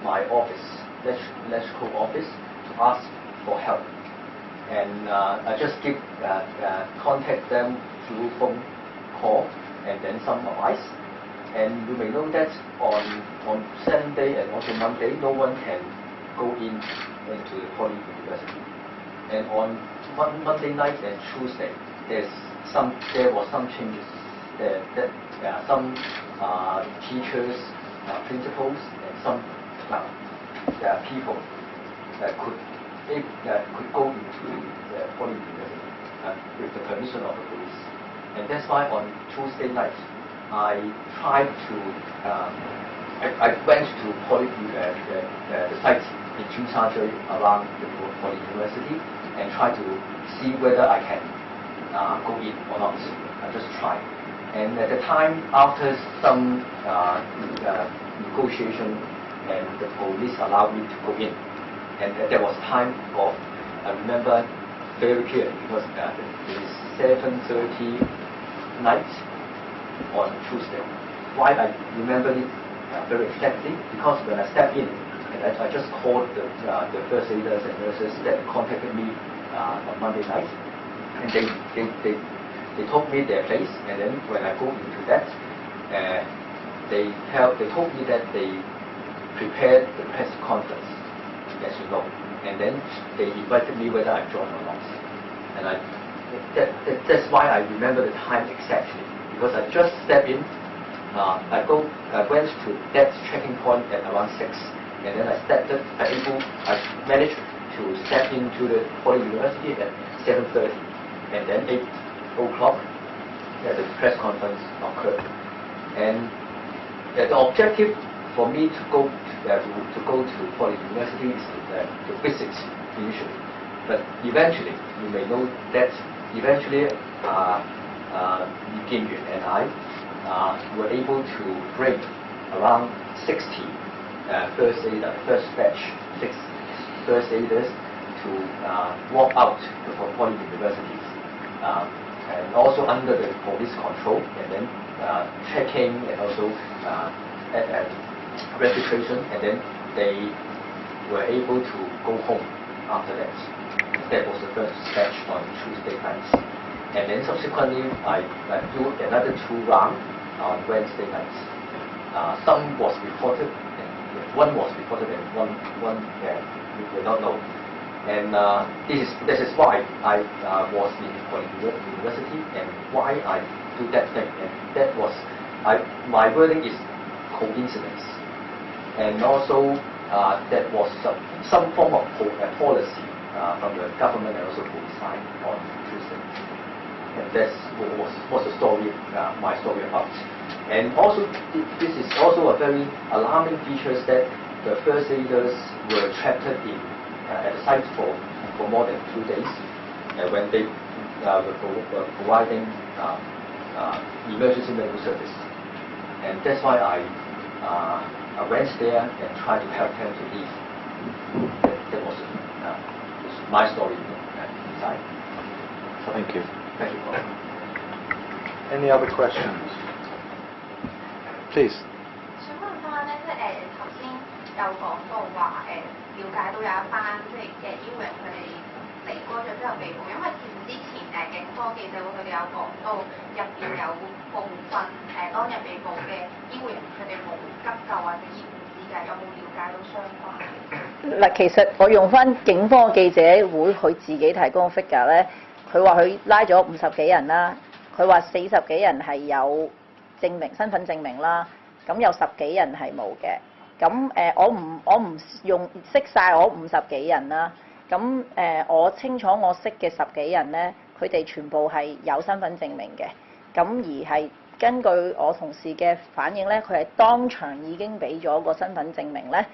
my office, electrical office, to ask for help. And I just contact them through phone call and then some advice. And you may know that on Sunday and also Monday, no one can go into the Poly University. And on Monday night and Tuesday, there was some changes. That some teachers, principals, and some people could go into the Poly University with the permission of the police. And that's why on Tuesday night, I tried to, I went to the site in Chungsha around the Poly University and tried to see whether I can go in or not. I just try. And at the time, after some negotiation, and the police allowed me to go in. And there was time of, I remember very clearly because it is 7:30 night on Tuesday. Why I remember it very exactly? Because when I stepped in, and I just called the first aiders and nurses that contacted me on Monday night, and they told me their place, and then when I go into that, they told me that they prepared the press conference, as you know, and then they invited me whether I joined or not, and that's why I remember the time exactly, because I just stepped in. I went to that checking point at around 6, and then I managed to step into the Poly University at 7:30, and then 8 o'clock, the press conference occurred. And the objective for me to go to Poly University is to visit initially, but eventually you may know that eventually Kim Yun and I were able to bring around 60 first batch, 6 first aiders to walk out to Poly universities, and also under the police control, and then checking and also registration, and then they were able to go home after that. That was the first batch on Tuesday night. And then subsequently, I do another 2 rounds on Wednesday nights. Some was reported, and one was reported, and one we will not know. And this is why I was in Poly University, and why I do that thing. And that was my wording is coincidence, and also that was some form of policy from the government and also police side on Tuesday. And that's was the story, my story about. And also, this is also a very alarming feature that the first aiders were trapped in at the site for more than 2 days, when they were providing emergency medical service. And that's why I went there and tried to help them to leave. That was my story inside.
So thank you.
Thank you.
Any other questions? Please.
想問翻咧，頭先有講到話了解到有一班嘅醫護人佢哋離開咗之後被捕，因為之前警方記者會佢哋有講到入邊有部分當日被捕嘅醫護人佢哋冇急救或者醫護資格，有冇了解到相關？
嗱，其實我用翻警方嘅記者會佢自己提供嘅 figure 咧，佢話佢拉咗50幾人啦，佢話40幾人係有證明身份證明啦，咁有10幾人係冇嘅。咁我唔用識晒我50幾人啦。咁我清楚我識嘅10幾人咧，佢哋全部係有身份證明嘅。咁而係根據我同事嘅反應咧，佢係當場已經俾咗個身份證明咧，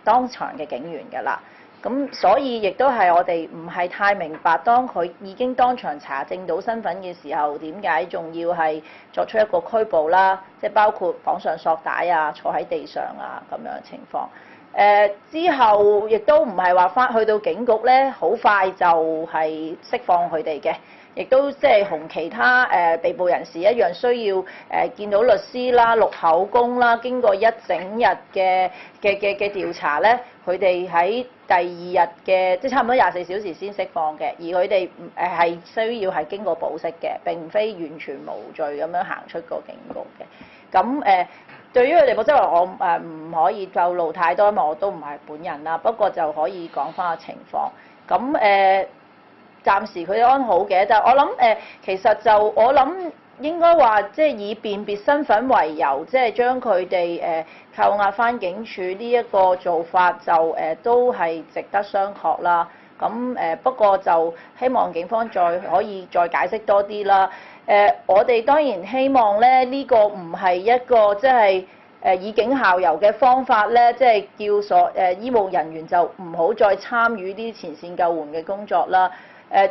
當場嘅警員㗎啦。咁所以亦都係我哋唔係太明白，當佢已經當場查證到身份嘅時候，點解仲要係作出一個拘捕啦？即係包括綁上索帶啊、坐喺地上啊咁樣嘅情況。之後亦都唔係話去到警局咧，好快就係釋放佢哋嘅。亦都即係同其他被捕人士一樣，需要見到律師啦、錄口供啦，經過一整日嘅調查咧，佢哋喺第2日嘅即係差唔多24小時先釋放嘅，而佢哋係需要係經過保釋嘅，並非完全無罪咁樣行出個警局嘅。咁對於佢哋，即係話我唔可以透露太多，因為我都唔係本人啦。不過就可以講翻個情況。咁暫時佢哋安好嘅，但係我諗其實就我諗應該話即係以辨別身份為由，即係將佢哋扣押翻警署呢一個做法就都係值得商榷啦。咁不過就希望警方可以再解釋多啲啦。我哋當然希望咧呢個唔係一個即係以儆效尤嘅方法咧，即係叫醫務人員就唔好再參與啲前線救援嘅工作啦。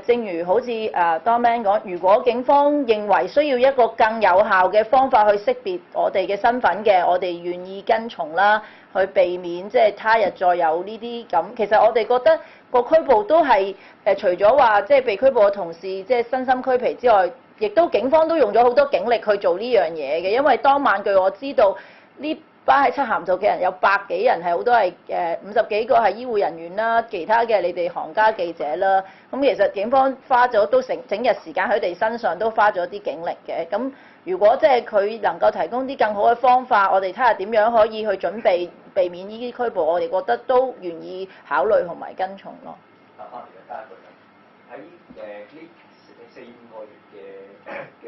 正如好似Don講，如果警方認為需要一個更有效嘅方法去識別我哋嘅身份嘅，我哋願意跟從啦，去避免即係他日再有呢啲咁。其實我哋覺得個拘捕都係除咗話即係被拘捕嘅同事即係身心俱疲之外，亦都警方都用咗好多警力去做呢樣嘢嘅，因為當晚據我知道呢班喺漆咸道嘅人有100幾人，係好多係50幾個係醫護人員啦，其他嘅你哋行家記者啦。咁其實警方花咗都整日時間喺佢哋身上，都花咗啲警力嘅。咁如果即係佢能夠提供啲更好嘅方法，我哋睇下點樣可以去準備避免呢啲拘捕，我哋覺得都願意考慮同埋跟從咯。
答翻嚟嘅第一句啦，喺呢4、5個月嘅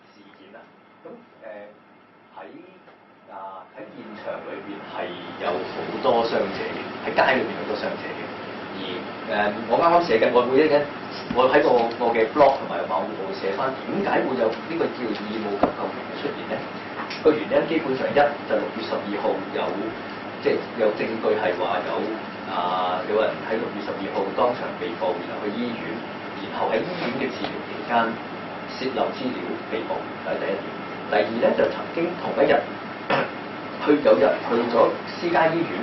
事件啦，咁喺現場裏邊係有好多傷者嘅，喺街裏邊好多傷者嘅。而我啱啱寫緊，我喺我嘅 blog 同埋網度寫翻點解會有呢個叫義務急救員嘅出現咧？個原因基本上就6月12號有證據係話有人喺6月12號當場被捕，然後去醫院，然後喺醫院嘅治療期間泄漏資料被捕，係第一點。第二咧就曾經同一日有人去咗私家醫院，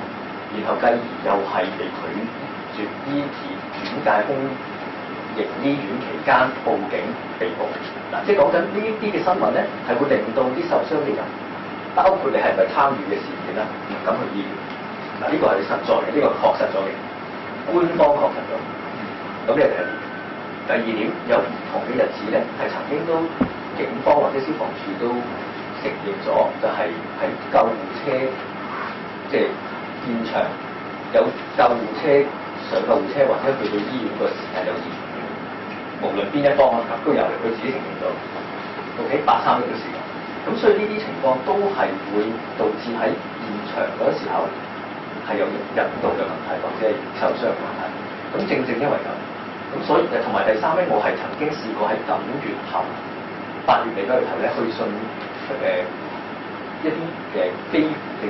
然後繼而又係被拒絕醫治轉介公營醫院期間報警被捕。嗱，即係講緊呢啲嘅新聞咧，係會令到啲受傷嘅人，包括你係咪參與嘅事件啦，唔敢去醫院。嗱，呢個係實在嘅，呢個確實咗嘅，官方確實咗。咁呢係第一點。第二點，有唔同嘅日子咧，係曾經都警方或者消防處都承認咗，就係喺救護車即係現場有救護車上救護車或者去到醫院個時間有異常嘅，無論邊一方都有嘅，佢自己承認咗。OK， 83日嘅時間，咁所以呢啲情況都係會導致喺現場嗰時候係有人道嘅問題或者係受傷嘅問題。咁正因為咁所以同埋第三咧，我係曾經試過喺9月頭、8月尾嗰頭咧去信一啲非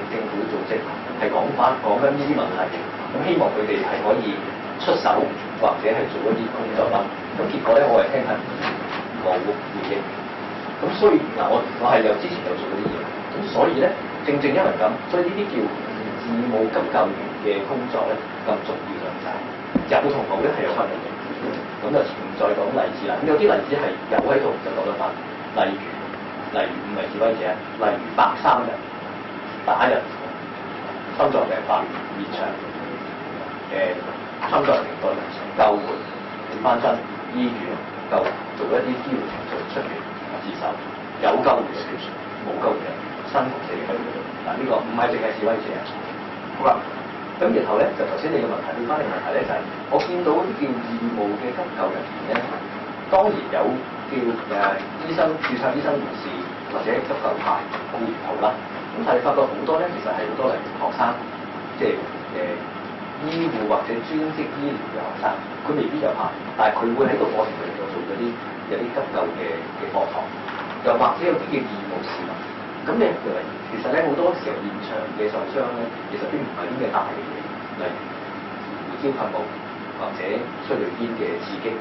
政府組織，係講緊呢啲問題嘅。咁希望佢哋係可以出手或者係做一啲工作啦。咁結果咧，我係聽係冇回應。咁所以嗱，我係之前有做嗰啲嘢。咁所以咧，正因為咁，所以呢啲叫義務急救員嘅工作咧咁重要就係有同冇咧係有分別嘅。咁就唔再講例子啦。咁有啲例子係有喺度就講得翻，例如唔係示威者，例如103人打人心臟病發現場心臟病個人救援翻身醫院做一啲醫療程序出面自首，有救援嘅冇救援嘅生同死嘅。嗱，呢個唔係淨係示威者。好啦，咁然後咧就頭先你嘅問題，對翻你嘅問題咧就係、是、我見到啲叫義務嘅急救人員咧，當然有叫醫生、註冊醫生、護士或者急救牌咁然後啦。咁但係發覺好多咧，其實係好多例如學生，即係醫護或者專職醫療嘅學生，佢未必有牌，但係佢會喺個課程裏面做有啲急救嘅課堂，又或者有啲嘅義務事務。咁你其實咧好多時候現場嘅受傷咧，其實並唔係啲咩大嘅嘢，例如胡椒噴霧或者催淚煙嘅刺激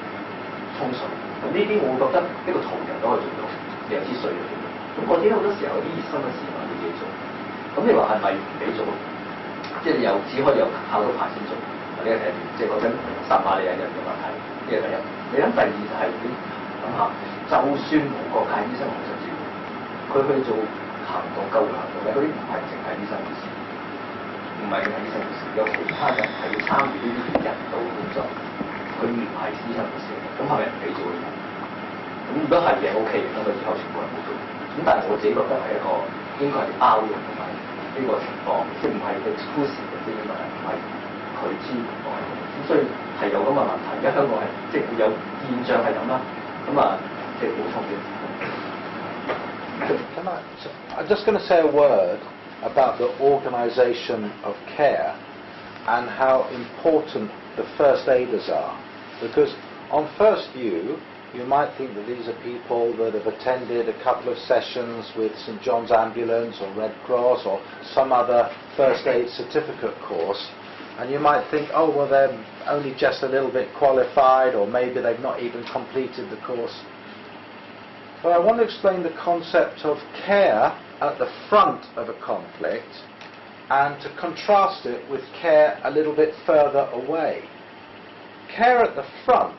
沖水。咁呢啲我會覺得一個途人都可以做到，你有支水嘅。咁嗰啲好多時候有啲熱心嘅市民會自己做。咁你話係咪唔俾做？即係你只可以有考到牌先做。呢個第一點，即係講緊撒瑪利亞人嘅問題。呢個第一。你諗第二就係你諗下，就算無國界醫生甚至佢去做行動救援行動咧，嗰啲唔係淨係醫生護士，唔係淨係醫生護士，有其他人係要參與呢啲人道嘅工作，佢唔係醫生護士，咁係咪唔俾做嘅？咁如果係嘅 OK 嘅，咁佢以後全部人都做。咁但係我自己覺得係一個應該係包容同埋呢個情況，即係唔係 exclusive 嘅，即係唔係佢支援我。咁所以係有咁嘅問題。而家香港係即係會有現象係咁啦。咁即係補充嘅。
I'm just going to say a word about the organisation of care and how important the first aiders are. Because on first view, you might think that these are people that have attended a couple of sessions with St John's Ambulance or Red Cross or some other first aid certificate course, And you might think, oh, well, they're only just a little bit qualified, or maybe they've not even completed the course. But I want to explain the concept of care at the front of a conflict and to contrast it with care a little bit further away. Care at the front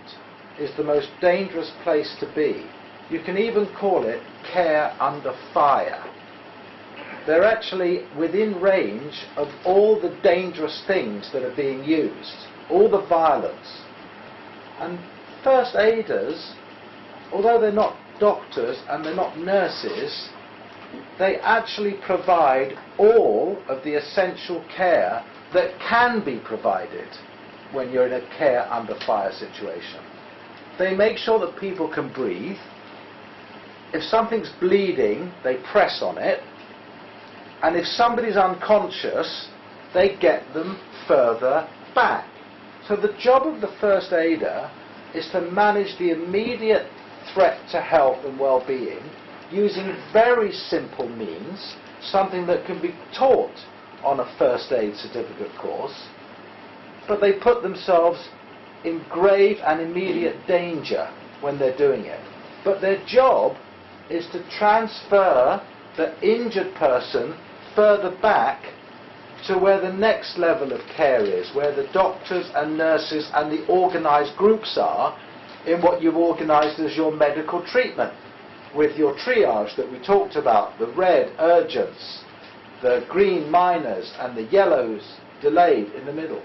is the most dangerous place to be. You can even call it care under fire. They're actually within range of all the dangerous things that are being used, all the violence. And first aiders, although they're not doctors and they're not nurses, they actually provide all of the essential care that can be provided when you're in a care under fire situation. They make sure that people can breathe. If something's bleeding, they press on it. And if somebody's unconscious, they get them further back. So the job of the first aider is to manage the immediate threat to health and well-being using very simple means, something that can be taught on a first aid certificate course, but they put themselves in grave and immediate danger when they're doing it. But their job is to transfer the injured person further back to where the next level of care is, where the doctors and nurses and the organised groups are in what you've organised as your medical treatment, with your triage that we talked about, the red urgents, the green minors and the yellows delayed in the middle.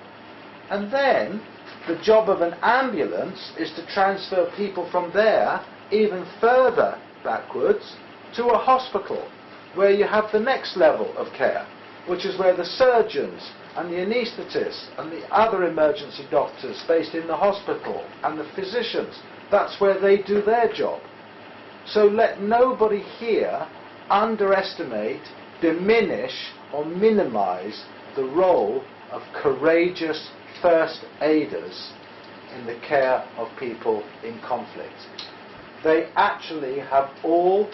And then the job of an ambulance is to transfer people from there even further backwards to a hospital where you have the next level of care, which is where the surgeons and the anaesthetists and the other emergency doctors based in the hospital and the physicians, that's where they do their job. So let nobody here underestimate, diminish or minimise the role of courageous first aiders in the care of people in conflict. They actually have all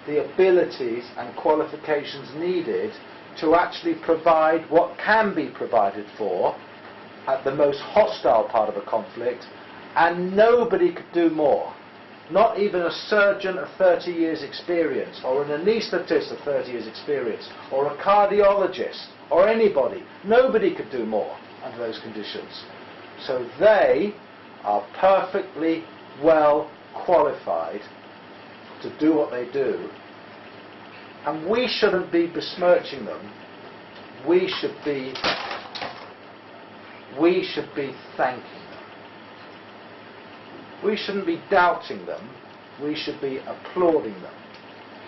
the abilities and qualifications needed to actually provide what can be provided for at the most hostile part of a conflict, and nobody could do more. Not even a surgeon of 30 years experience, or an anaesthetist of 30 years experience, or a cardiologist, or anybody. Nobody could do more under those conditions. So they are perfectly well qualified to do what they do, and we shouldn't be besmirching them. We should be thanking them. We shouldn't be doubting them. We should be applauding them.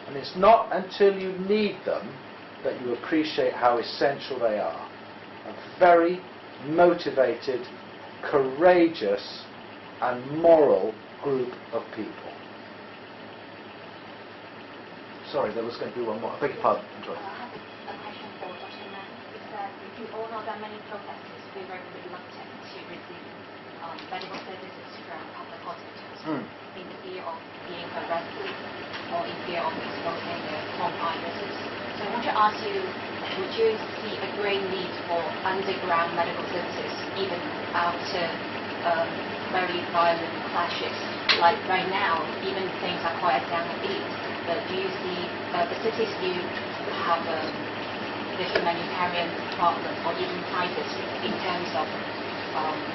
And it's not until you need them that you appreciate how essential they are. A very motivated, courageous and moral group of people. Sorry, there was going to be one more. I beg your pardon. Enjoy.
I have a question for Dr. Mann. Is that we all know that many protesters were very reluctant to receive medical services from public hospitals in the fear of being arrested or in fear of exposing their home viruses. So I want to ask you, would you see a great need for underground medical services even after very violent clashes? Like right now, even things are quiet down a bit. But do you see the cities do have the humanitarian problem or even crisis in terms of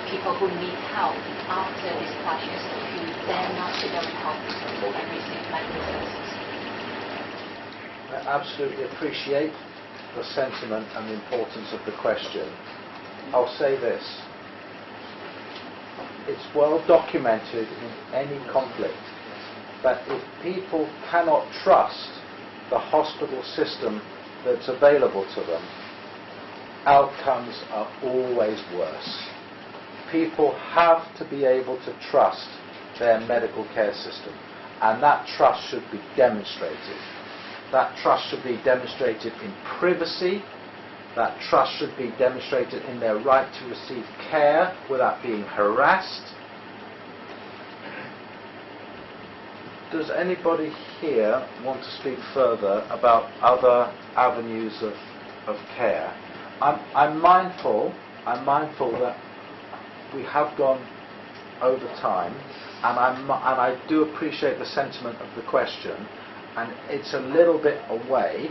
people who need help after these clashes who dare not to go to hospital and receive medical services?
I absolutely appreciate the sentiment and the importance of the question. I'll say this. It's well documented in any conflict that if people cannot trust the hospital system that's available to them, outcomes are always worse. People have to be able to trust their medical care system, and that trust should be demonstrated. That trust should be demonstrated in privacy. That trust should be demonstrated in their right to receive care without being harassed. Does anybody here want to speak further about other avenues of care? I'm mindful I'm mindful that we have gone over time, and I do appreciate the sentiment of the question, and it's a little bit away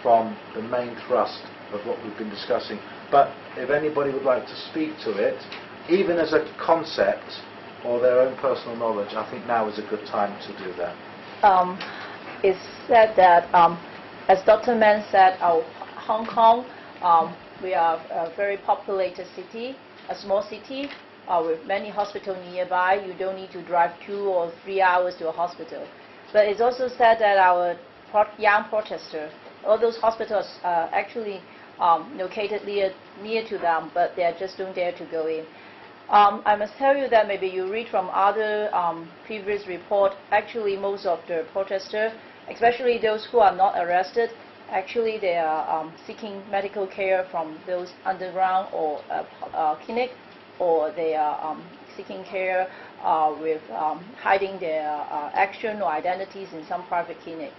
from the main thrust of what we've been discussing. But if anybody would like to speak to it, even as a concept or their own personal knowledge, I think now is a good time to do that.
It's said that, as Dr. Mann said, Hong Kong, we are a very populated city, a small city with many hospitals nearby. You don't need to drive 2 or 3 hours to a hospital. But it's also said that our young protesters, all those hospitals are actually located near to them, but they just don't dare to go in. I must tell you that maybe you read from other previous report, actually most of the protesters, especially those who are not arrested, actually they are seeking medical care from those underground or clinic, or they are seeking care with hiding their action or identities in some private clinic.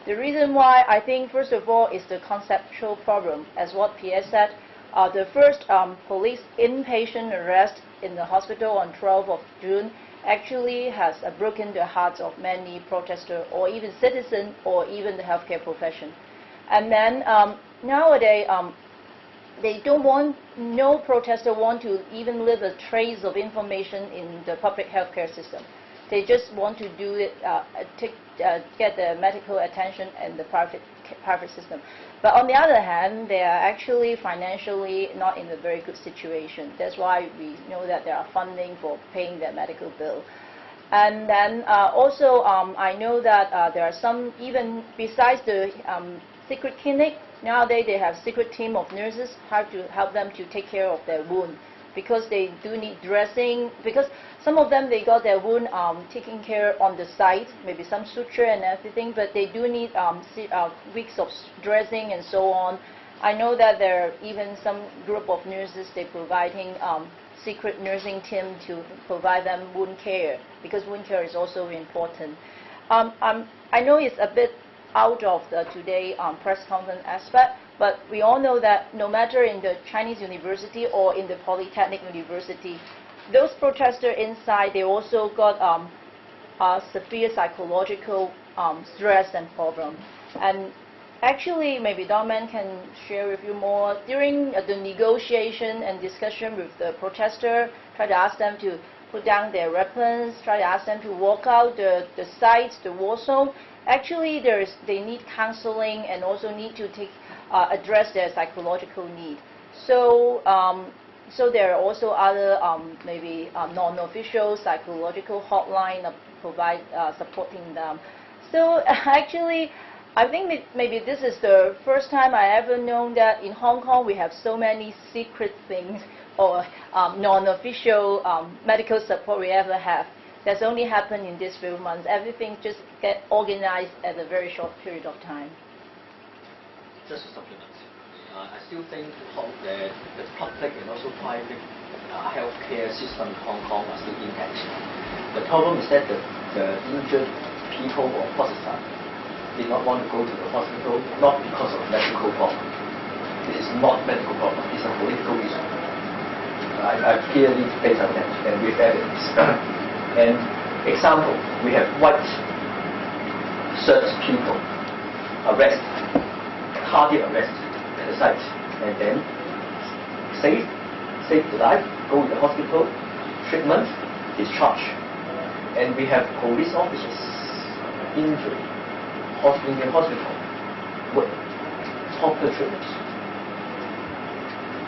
The reason why, I think, first of all, is the conceptual problem. As what Pierre said, the first police inpatient arrest in the hospital on 12th of June actually has broken the hearts of many protesters or even citizens or even the healthcare profession. And then nowadays, they don't want, no protester want to even leave a trace of information in the public healthcare system. They just want to do it, get the medical attention in the private system. But on the other hand, they are actually financially not in a very good situation. That's why we know that there are funding for paying their medical bill. And then also, I know that there are some, even besides the secret clinic, nowadays they have secret team of nurses how to help them to take care of their wound, because they do need dressing, because some of them, they got their wound taken care on the site, maybe some suture and everything, but they do need weeks of dressing and so on. I know that there are even some group of nurses, they're providing secret nursing team to provide them wound care, because wound care is also important. I know it's a bit out of the today press conference aspect, but we all know that no matter in the Chinese university or in the Polytechnic University, those protesters inside, they also got severe psychological stress and problem. And actually, maybe Dorman can share with you more. During the negotiation and discussion with the protester, try to ask them to put down their weapons, try to ask them to walk out the site, the war zone. Actually, they need counseling and also need to address their psychological need. So there are also other maybe non-official psychological hotline supporting them. So actually, I think maybe this is the first time I ever known that in Hong Kong we have so many secret things or non-official medical support we ever have. That's only happened in these few months. Everything just get organized at a very short period of time.
Just a supplement. I still think the public and also private healthcare system in Hong Kong are still intact. The problem is that the injured people or protesters did not want to go to the hospital, not because of medical problem. This is not medical problem. It's a political issue. I clearly state that and with evidence. And example, we have white shirt people arrested, cardiac arrest at the site, and then save the life, go to the hospital, treatment, discharge. And we have police officers injured in the hospital with proper treatment,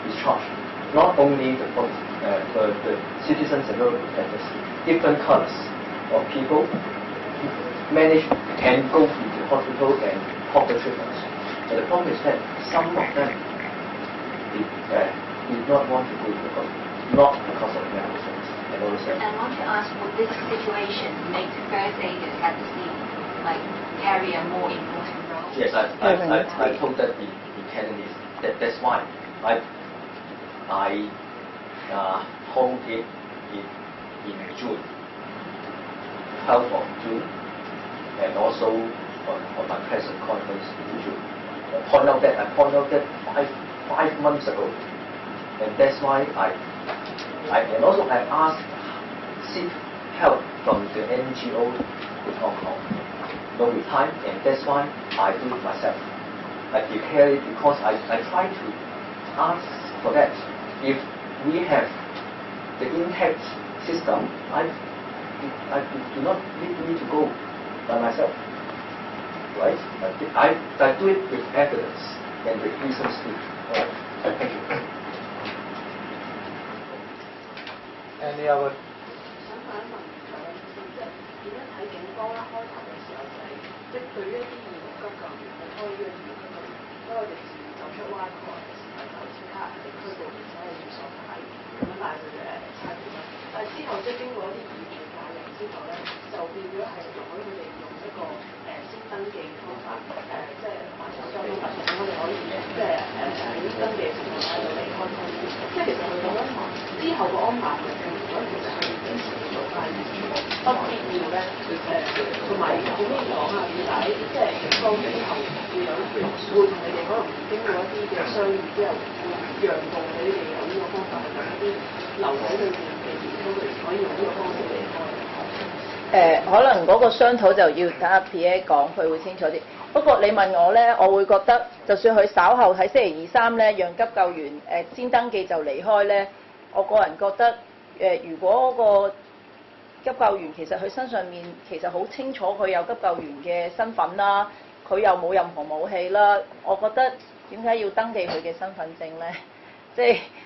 discharge. Not only the citizens and local protesters, different colors of people can go to the hospital and proper treatment. But the problem is that some of them did not want to go to the hospital, not because of medical service. And I
want to ask, would this situation make first aiders at the scene carry a more important role?
Yes, I told that in Cantonese. That's why I hold it in June, 12th of June, and also on my press conference in June. I point out that 5 months ago, and that's why and also I seek help from the NGO in Hong Kong. No with time, and that's why I do it myself. I prepare it because I try to ask for that. If we have the intact system, I do not need to go by myself. Right? I do it with evidence and with reason speak. All right. Thank you.
Any other?
想問一問即係點樣睇警方一開頭嘅時候就係即係對於一啲義務急救員去開呢個義務急救員，當佢哋自願走出歪角嘅時候，就即刻被拘捕，而且係要索解咁樣帶佢哋差館啦。但係之後即係經過一啲議員嘅介入之後咧，就變咗係容許佢哋用一個先登記嘅方法，即係還手交通法，我哋可以即係喺登記嘅情況下就離開公司。即係其實佢咁樣之後個安排係點？如果其實佢哋堅持做翻不必要咧，同埋點樣講啊？點解即係警方之後會同你哋可能經過一啲嘅商議之後，會讓步俾你哋有呢個方法去同一啲留喺裏面嘅員工佢哋可以用呢個方式離開？
可能嗰個商討就要等阿 Pierre 講，佢會清楚啲。不過你問我咧，我會覺得，就算佢稍後喺星期二三咧，讓急救員先登記就離開咧，我個人覺得如果個急救員其實佢身上面其實好清楚佢有急救員嘅身份啦，佢又冇任何武器啦，我覺得點解要登記佢嘅身份證咧？即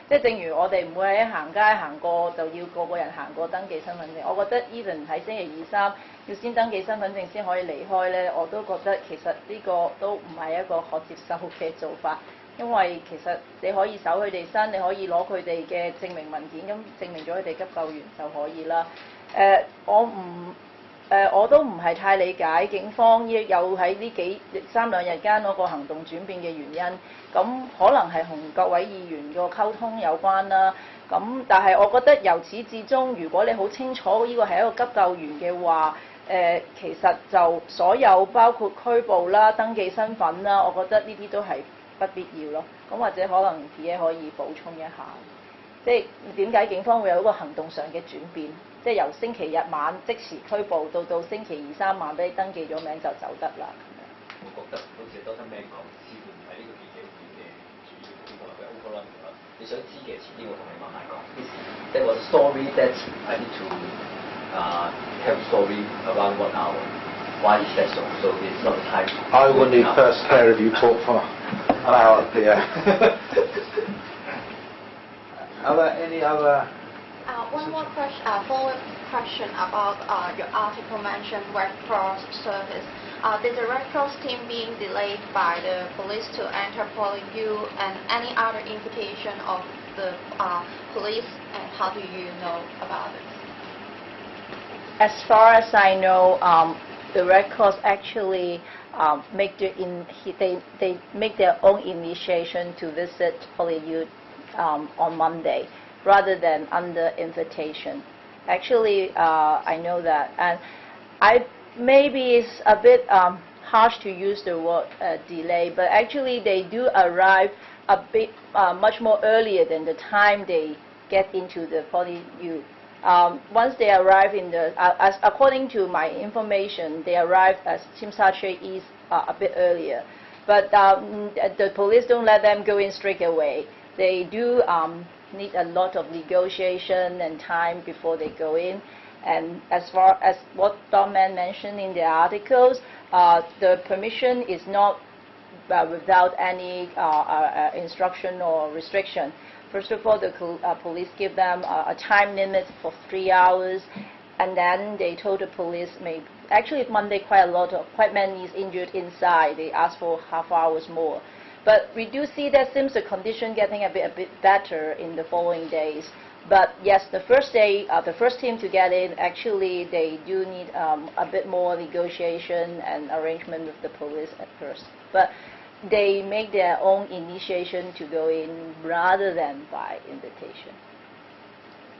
係正如我哋唔會喺行街行過就要個個人行過登記身份證，我覺得 even 喺星期二三要先登記身份證先可以離開咧，我都覺得其實呢個都唔係一個可接受嘅做法，因為其實你可以搜佢哋身，你可以攞佢哋嘅證明文件，咁證明咗佢哋急救員就可以啦。我都唔係太理解警方有喺呢3兩日間嗰個行動轉變嘅原因，咁可能係同各位議員個溝通有關啦。咁但係我覺得由始至終，如果你好清楚呢個係一個急救員嘅話，其實就所有包括拘捕啦、登記身份啦，我覺得呢啲都係不必要咯。咁或者可能 Pierre 可以補充一下，即係點解警方會有一個行動上嘅轉變？即係由星期日晚即時拘捕到星期二三晚俾你登記咗名就走得啦。
我覺得好似多得咩講，似乎唔係呢個記者會嘅主要邊個係 overrun 咗。你想知嘅遲啲我同你慢慢講。There was a story that I need to tell a story around 1 hour. Why is that so? So it's not time.
I will need first pair of you talk for an hour, Pierre. Are there any other?
One more question, follow-up question about your article mentioned Red Cross service. Did the Red Cross team being delayed by the police to enter PolyU and any other invitation of the police, and how do you know about it?
As far as I know, the Red Cross actually they make their own initiation to visit PolyU on Monday, rather than under invitation. Actually, I know that, and maybe it's a bit harsh to use the word delay, but actually they do arrive a bit much more earlier than the time they get into the PolyU. Once they arrive according to my information, they arrive at Tsim Sha Tsui East a bit earlier, but the police don't let them go in straight away. They do need a lot of negotiation and time before they go in. And as far as what Dogman mentioned in the articles, the permission is not without any instruction or restriction. First of all, the police give them a time limit for 3 hours, and then they told the police actually Monday quite many is injured inside. They asked for half hours more. But we do see that seems the condition getting a bit better in the following days. But yes, the first day, the first team to get in, actually they do need a bit more negotiation and arrangement with the police at first. But they make their own initiation to go in rather than by invitation.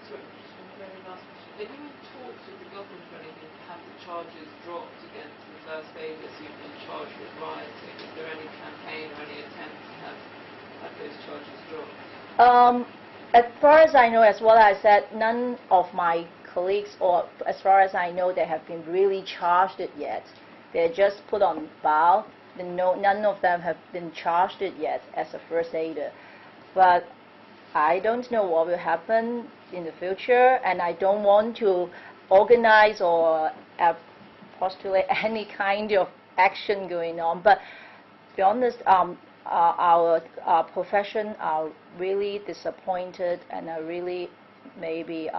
Sorry, just one very last question. Are you in talks with the government or anything to have the charges dropped against the first aiders who've been charged with rioting? Is there any campaign or any attempt to have those charges dropped?
As far as I know, as what I said, none of my colleagues, or as far as I know, they have been really charged it yet. They're just put on bail. None of them have been charged it yet as a first aider. But I don't know what will happen in the future, and I don't want to organize or postulate any kind of action going on. But to be honest, our profession are really disappointed and are really maybe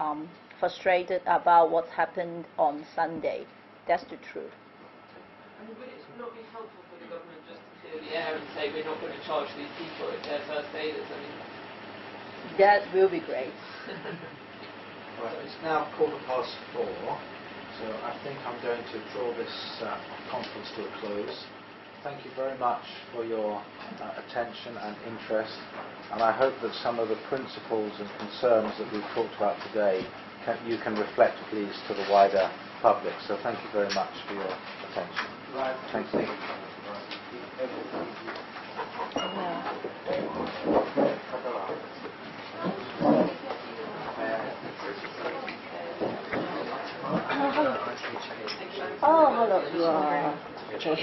frustrated about what happened on Sunday. That's the truth.
And would it not be helpful for the government just to clear the air and say we're not going to charge these people if they're first aiders? I mean,
that will be great.
Right, it's now 4:15, so I think I'm going to draw this conference to a close. Thank you very much for your attention and interest, and I hope that some of the principles and concerns that we've talked about today you can reflect, please, to the wider public. So thank you very much for your attention.
Right.
Thank you.
Oh, hello. You are okay.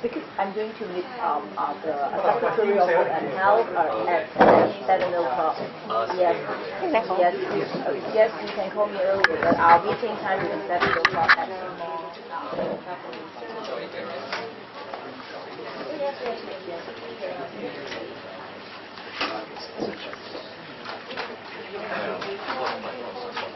Because I'm going to meet the Secretary of Food and Health at 7 o'clock. Yes, yes, you can call me earlier, but our meeting time is 7 o'clock. Yes.